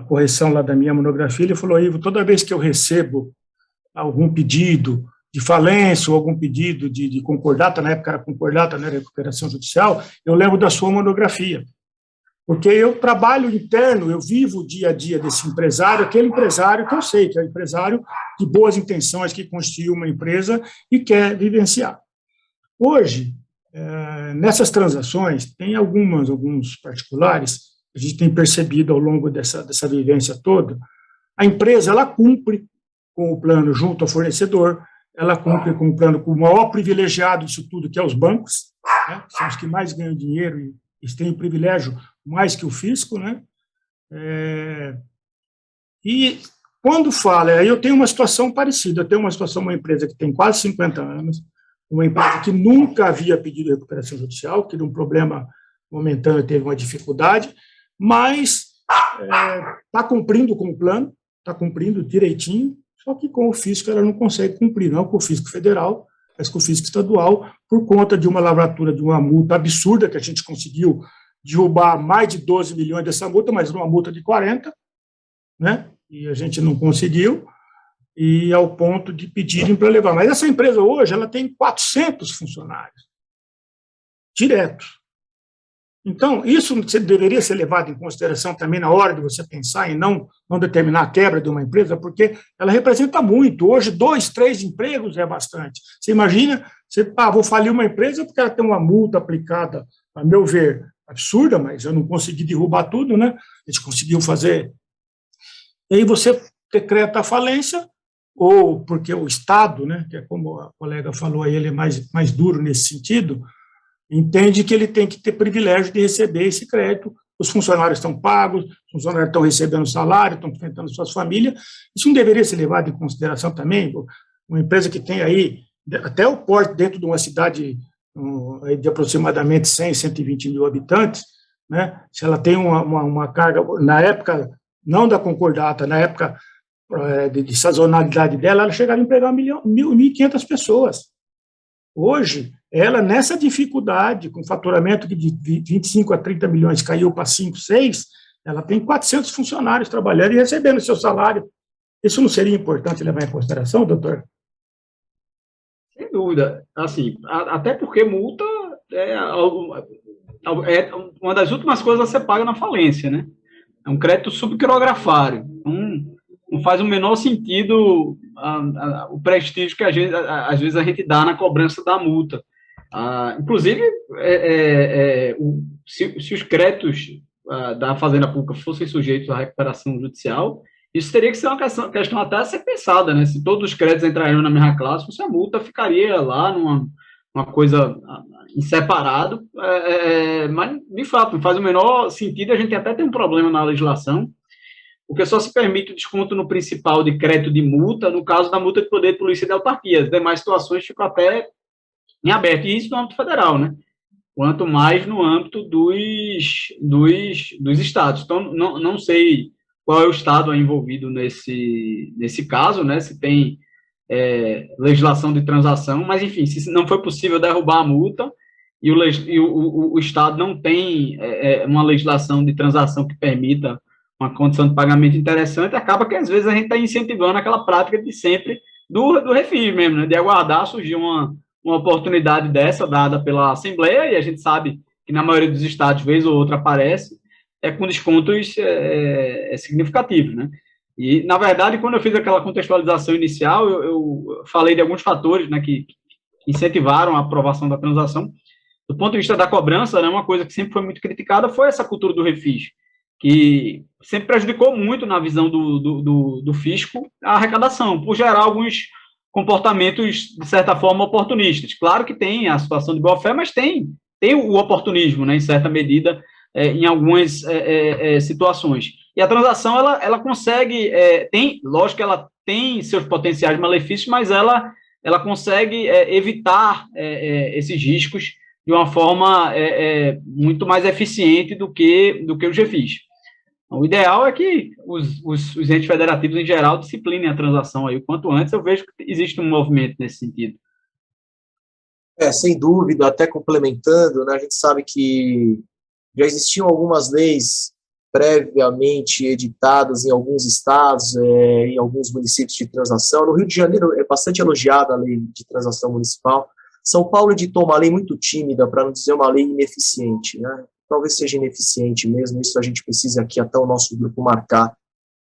correção lá da minha monografia, ele falou, Ivo, toda vez que eu recebo algum pedido de falência ou algum pedido de concordata, na época era concordata, não era recuperação judicial, eu levo da sua monografia. Porque eu trabalho interno, eu vivo o dia a dia desse empresário, aquele empresário que eu sei que é um empresário de boas intenções, que construiu uma empresa e quer vivenciar. Hoje, nessas transações, tem alguns particulares, a gente tem percebido ao longo dessa vivência toda, a empresa ela cumpre com o plano junto ao fornecedor, ela cumpre com o plano com o maior privilegiado disso tudo, que é os bancos, né, que são os que mais ganham dinheiro e eles têm o privilégio mais que o fisco, né? E quando fala, aí eu tenho uma situação parecida, eu tenho uma empresa que tem quase 50 anos, uma empresa que nunca havia pedido recuperação judicial, que de um problema momentâneo teve uma dificuldade, mas está cumprindo com o plano, está cumprindo direitinho, só que com o fisco ela não consegue cumprir, não com o fisco federal, mas com o fisco estadual, por conta de uma lavratura, de uma multa absurda, que a gente conseguiu derrubar mais de 12 milhões dessa multa, mas uma multa de 40, né? E a gente não conseguiu, e ao ponto de pedirem para levar. Mas essa empresa hoje, ela tem 400 funcionários, diretos. Então, isso deveria ser levado em consideração também na hora de você pensar em não determinar a quebra de uma empresa, porque ela representa muito. Hoje, 2, 3 empregos é bastante. Você imagina, vou falir uma empresa porque ela tem uma multa aplicada, a meu ver, absurda, mas eu não consegui derrubar tudo, né? A gente conseguiu fazer. E aí você decreta a falência, ou porque o Estado, né, que é como a colega falou aí, ele é mais duro nesse sentido, entende que ele tem que ter privilégio de receber esse crédito os funcionários estão pagos, os funcionários estão recebendo salário, estão enfrentando suas famílias. Isso não deveria ser levado em consideração também? Uma empresa que tem aí, até o porte dentro de uma cidade de aproximadamente 100, 120 mil habitantes, né? Se ela tem uma carga, na época, não da concordata, na época de sazonalidade dela, ela chegava a empregar 1.500 pessoas. Hoje, ela, nessa dificuldade, com faturamento que de 25 a 30 milhões caiu para 5, 6, ela tem 400 funcionários trabalhando e recebendo seu salário. Isso não seria importante levar em consideração, doutor? Sem dúvida. Assim, até porque multa é uma das últimas coisas a ser paga na falência, né? É um crédito subquirografário. Não faz o menor sentido o prestígio que às vezes a gente dá na cobrança da multa. Inclusive, se os créditos da Fazenda Pública fossem sujeitos à recuperação judicial, isso teria que ser uma questão até a ser pensada, né? Se todos os créditos entrariam na mesma classe, a multa ficaria lá numa coisa em separado, mas, de fato, não faz o menor sentido, a gente até tem um problema na legislação, porque só se permite o desconto no principal de crédito de multa, no caso da multa de poder de polícia e de autarquia. As demais situações ficam até em aberto, e isso no âmbito federal, né? Quanto mais no âmbito dos estados. Então, não sei qual é o estado envolvido nesse caso, né? Se tem legislação de transação, mas, enfim, se não foi possível derrubar a multa e o estado não tem uma legislação de transação que permita uma condição de pagamento interessante, acaba que, às vezes, a gente está incentivando aquela prática de sempre do refis mesmo, né? De aguardar surgir uma oportunidade dessa dada pela Assembleia, e a gente sabe que na maioria dos estados, vez ou outra, aparece, com descontos significativos, né? E, na verdade, quando eu fiz aquela contextualização inicial, eu falei de alguns fatores, né, que incentivaram a aprovação da transação. Do ponto de vista da cobrança, né, uma coisa que sempre foi muito criticada foi essa cultura do refis, que sempre prejudicou muito, na visão do fisco, a arrecadação, por gerar alguns comportamentos, de certa forma, oportunistas. Claro que tem a situação de boa-fé, mas tem o oportunismo, né, em certa medida, em algumas situações. E a transação, ela consegue, lógico que ela tem seus potenciais malefícios, mas ela consegue evitar esses riscos de uma forma muito mais eficiente do que os refis. O ideal é que os entes federativos, em geral, disciplinem a transação aí o quanto antes. Eu vejo que existe um movimento nesse sentido. Sem dúvida, até complementando, né, a gente sabe que já existiam algumas leis previamente editadas em alguns estados, em alguns municípios de transação. No Rio de Janeiro é bastante elogiada a lei de transação municipal. São Paulo editou uma lei muito tímida, para não dizer uma lei ineficiente, né? Talvez seja ineficiente mesmo, isso a gente precisa aqui até o nosso grupo marcar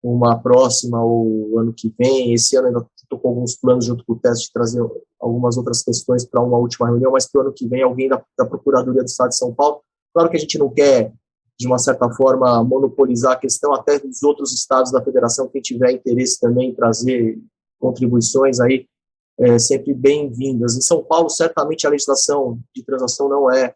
uma próxima ou ano que vem. Esse ano ainda estou com alguns planos junto com o TES de trazer algumas outras questões para uma última reunião, mas para o ano que vem alguém da Procuradoria do Estado de São Paulo. Claro que a gente não quer, de uma certa forma, monopolizar a questão, até dos outros estados da federação, quem tiver interesse também em trazer contribuições aí, sempre bem-vindas. Em São Paulo, certamente a legislação de transação não é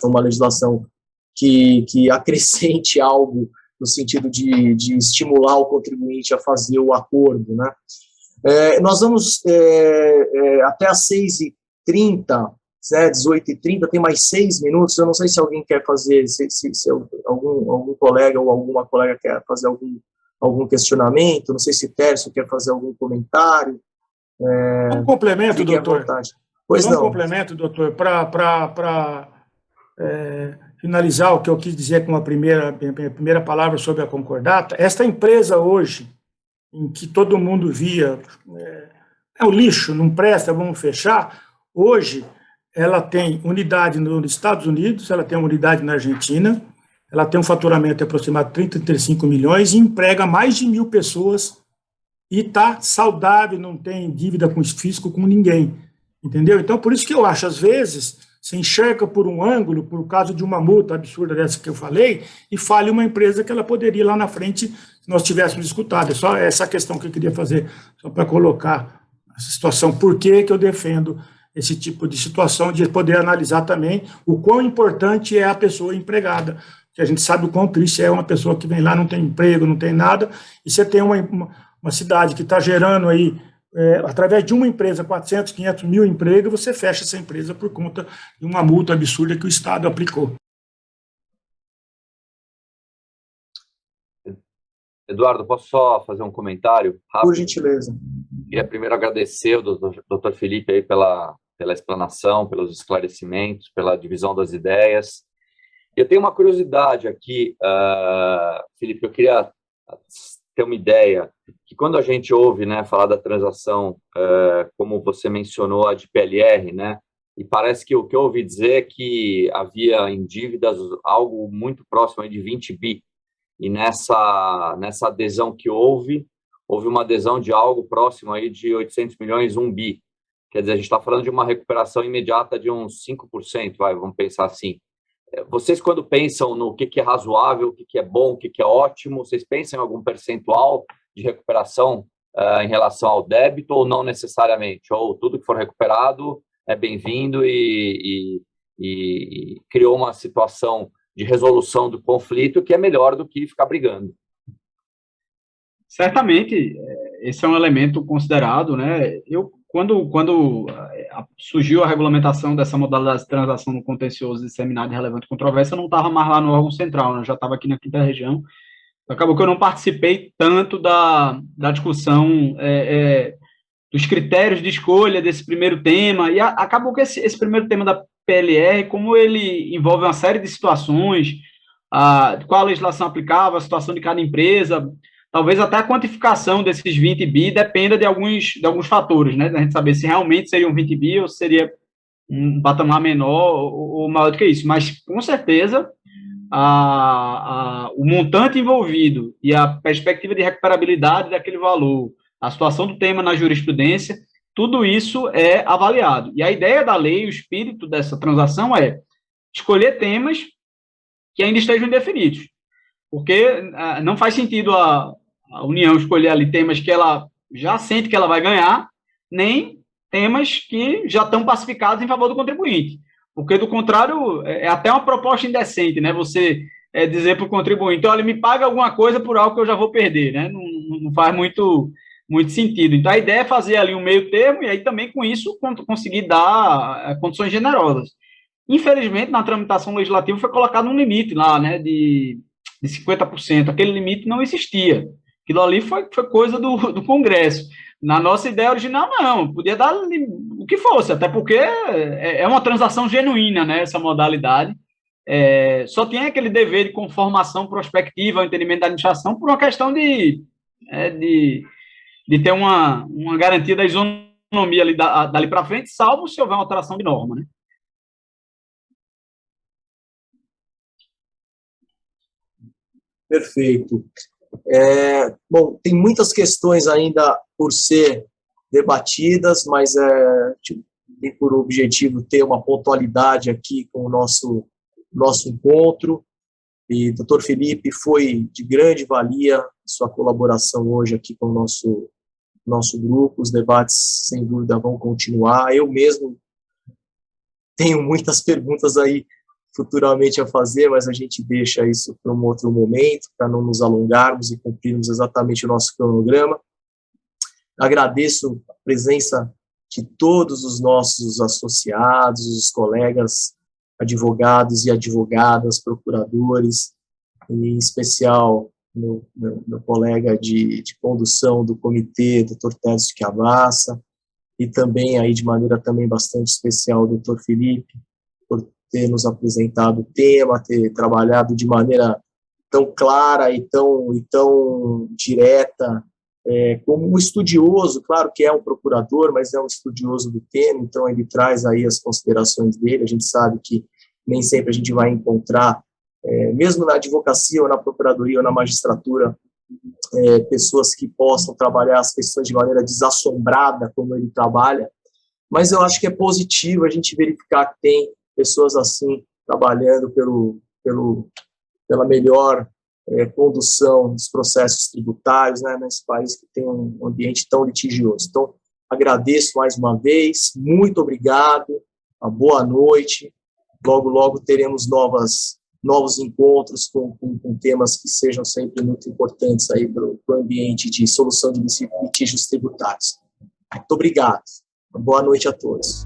uma legislação que acrescente algo no sentido de estimular o contribuinte a fazer o acordo, né? Nós vamos até às 6h30, 18h30, tem mais 6 minutos. Eu não sei se alguém quer fazer, se algum colega ou alguma colega quer fazer algum questionamento, não sei se Tércio quer fazer algum comentário. Um complemento, doutor. Pois não. Um complemento, doutor, para finalizar o que eu quis dizer com a primeira palavra sobre a concordata. Esta empresa hoje, em que todo mundo via, o lixo, não presta, vamos fechar, hoje ela tem unidade nos Estados Unidos, ela tem uma unidade na Argentina, ela tem um faturamento aproximado de 35 milhões e emprega mais de 1.000 pessoas e está saudável, não tem dívida com o fisco, com ninguém, entendeu? Então, por isso que eu acho, às vezes, se enxerga por um ângulo, por causa de uma multa absurda dessa que eu falei, e fale uma empresa que ela poderia lá na frente, se nós tivéssemos escutado. É só essa questão que eu queria fazer, só para colocar essa situação, por que eu defendo esse tipo de situação, de poder analisar também o quão importante é a pessoa empregada, que a gente sabe o quão triste é uma pessoa que vem lá, não tem emprego, não tem nada, e você tem uma cidade que está gerando aí, através de uma empresa, 400, 500 mil empregos, você fecha essa empresa por conta de uma multa absurda que o Estado aplicou. Eduardo, posso só fazer um comentário rápido? Por gentileza. Queria primeiro agradecer ao Dr. Felipe aí pela explanação, pelos esclarecimentos, pela divisão das ideias. Eu tenho uma curiosidade aqui, Felipe, eu queria ter uma ideia, que quando a gente ouve, né, falar da transação, como você mencionou, a de PLR, né, e parece que o que eu ouvi dizer é que havia em dívidas algo muito próximo aí de 20 bi, e nessa adesão que houve uma adesão de algo próximo aí de 800 milhões, 1 bi. Quer dizer, a gente está falando de uma recuperação imediata de uns 5%, vamos pensar assim. Vocês, quando pensam no que é razoável, o que é bom, o que é ótimo, vocês pensam em algum percentual de recuperação em relação ao débito ou não necessariamente? Ou tudo que for recuperado é bem-vindo e criou uma situação de resolução do conflito que é melhor do que ficar brigando? Certamente, esse é um elemento considerado, né? Quando surgiu a regulamentação dessa modalidade de transação no contencioso disseminado de relevante controvérsia, eu não estava mais lá no órgão central, né? Eu já estava aqui na quinta região. Acabou que eu não participei tanto da discussão dos critérios de escolha desse primeiro tema, e acabou que esse primeiro tema da PLR, como ele envolve uma série de situações, qual a legislação aplicava, a situação de cada empresa, talvez até a quantificação desses 20 bi dependa de alguns fatores, né? A gente saber se realmente seriam 20 bi ou seria um patamar menor ou maior do que isso. Mas, com certeza, o montante envolvido e a perspectiva de recuperabilidade daquele valor, a situação do tema na jurisprudência, tudo isso é avaliado. E a ideia da lei, o espírito dessa transação é escolher temas que ainda estejam indefinidos. Porque não faz sentido a União escolher ali temas que ela já sente que ela vai ganhar, nem temas que já estão pacificados em favor do contribuinte. Porque, do contrário, é até uma proposta indecente, né? Você dizer para o contribuinte, olha, me paga alguma coisa por algo que eu já vou perder, né? Não faz muito sentido. Então, a ideia é fazer ali um meio termo e aí também, com isso, conseguir dar condições generosas. Infelizmente, na tramitação legislativa foi colocado um limite lá, né, de 50%. Aquele limite não existia. Aquilo ali foi coisa do Congresso. Na nossa ideia original, não. Podia dar o que fosse, até porque é uma transação genuína, né, essa modalidade. Só tem aquele dever de conformação prospectiva ao entendimento da administração por uma questão de ter uma garantia da isonomia ali, dali para frente, salvo se houver uma alteração de norma, né? Perfeito. Bom, tem muitas questões ainda por ser debatidas, mas tem por objetivo ter uma pontualidade aqui com o nosso encontro. E o Dr. Felipe foi de grande valia sua colaboração hoje aqui com o nosso grupo. Os debates, sem dúvida, vão continuar. Eu mesmo tenho muitas perguntas aí futuramente a fazer, mas a gente deixa isso para um outro momento, para não nos alongarmos e cumprirmos exatamente o nosso cronograma. Agradeço a presença de todos os nossos associados, os colegas advogados e advogadas, procuradores, e em especial meu colega de condução do comitê, Dr. Tércio Chiavassa, e também aí de maneira também bastante especial o Dr. Felipe, por ter nos apresentado o tema, ter trabalhado de maneira tão clara e tão direta, como um estudioso, claro que é um procurador, mas é um estudioso do tema, então ele traz aí as considerações dele. A gente sabe que nem sempre a gente vai encontrar, mesmo na advocacia ou na procuradoria ou na magistratura, pessoas que possam trabalhar as questões de maneira desassombrada como ele trabalha, mas eu acho que é positivo a gente verificar que tem pessoas assim trabalhando pela melhor condução dos processos tributários, né, nesse país que tem um ambiente tão litigioso. Então, agradeço mais uma vez, muito obrigado, uma boa noite. Logo, logo teremos novas novos encontros com temas que sejam sempre muito importantes aí para o ambiente de solução de litígios tributários. Muito obrigado. Boa noite a todos.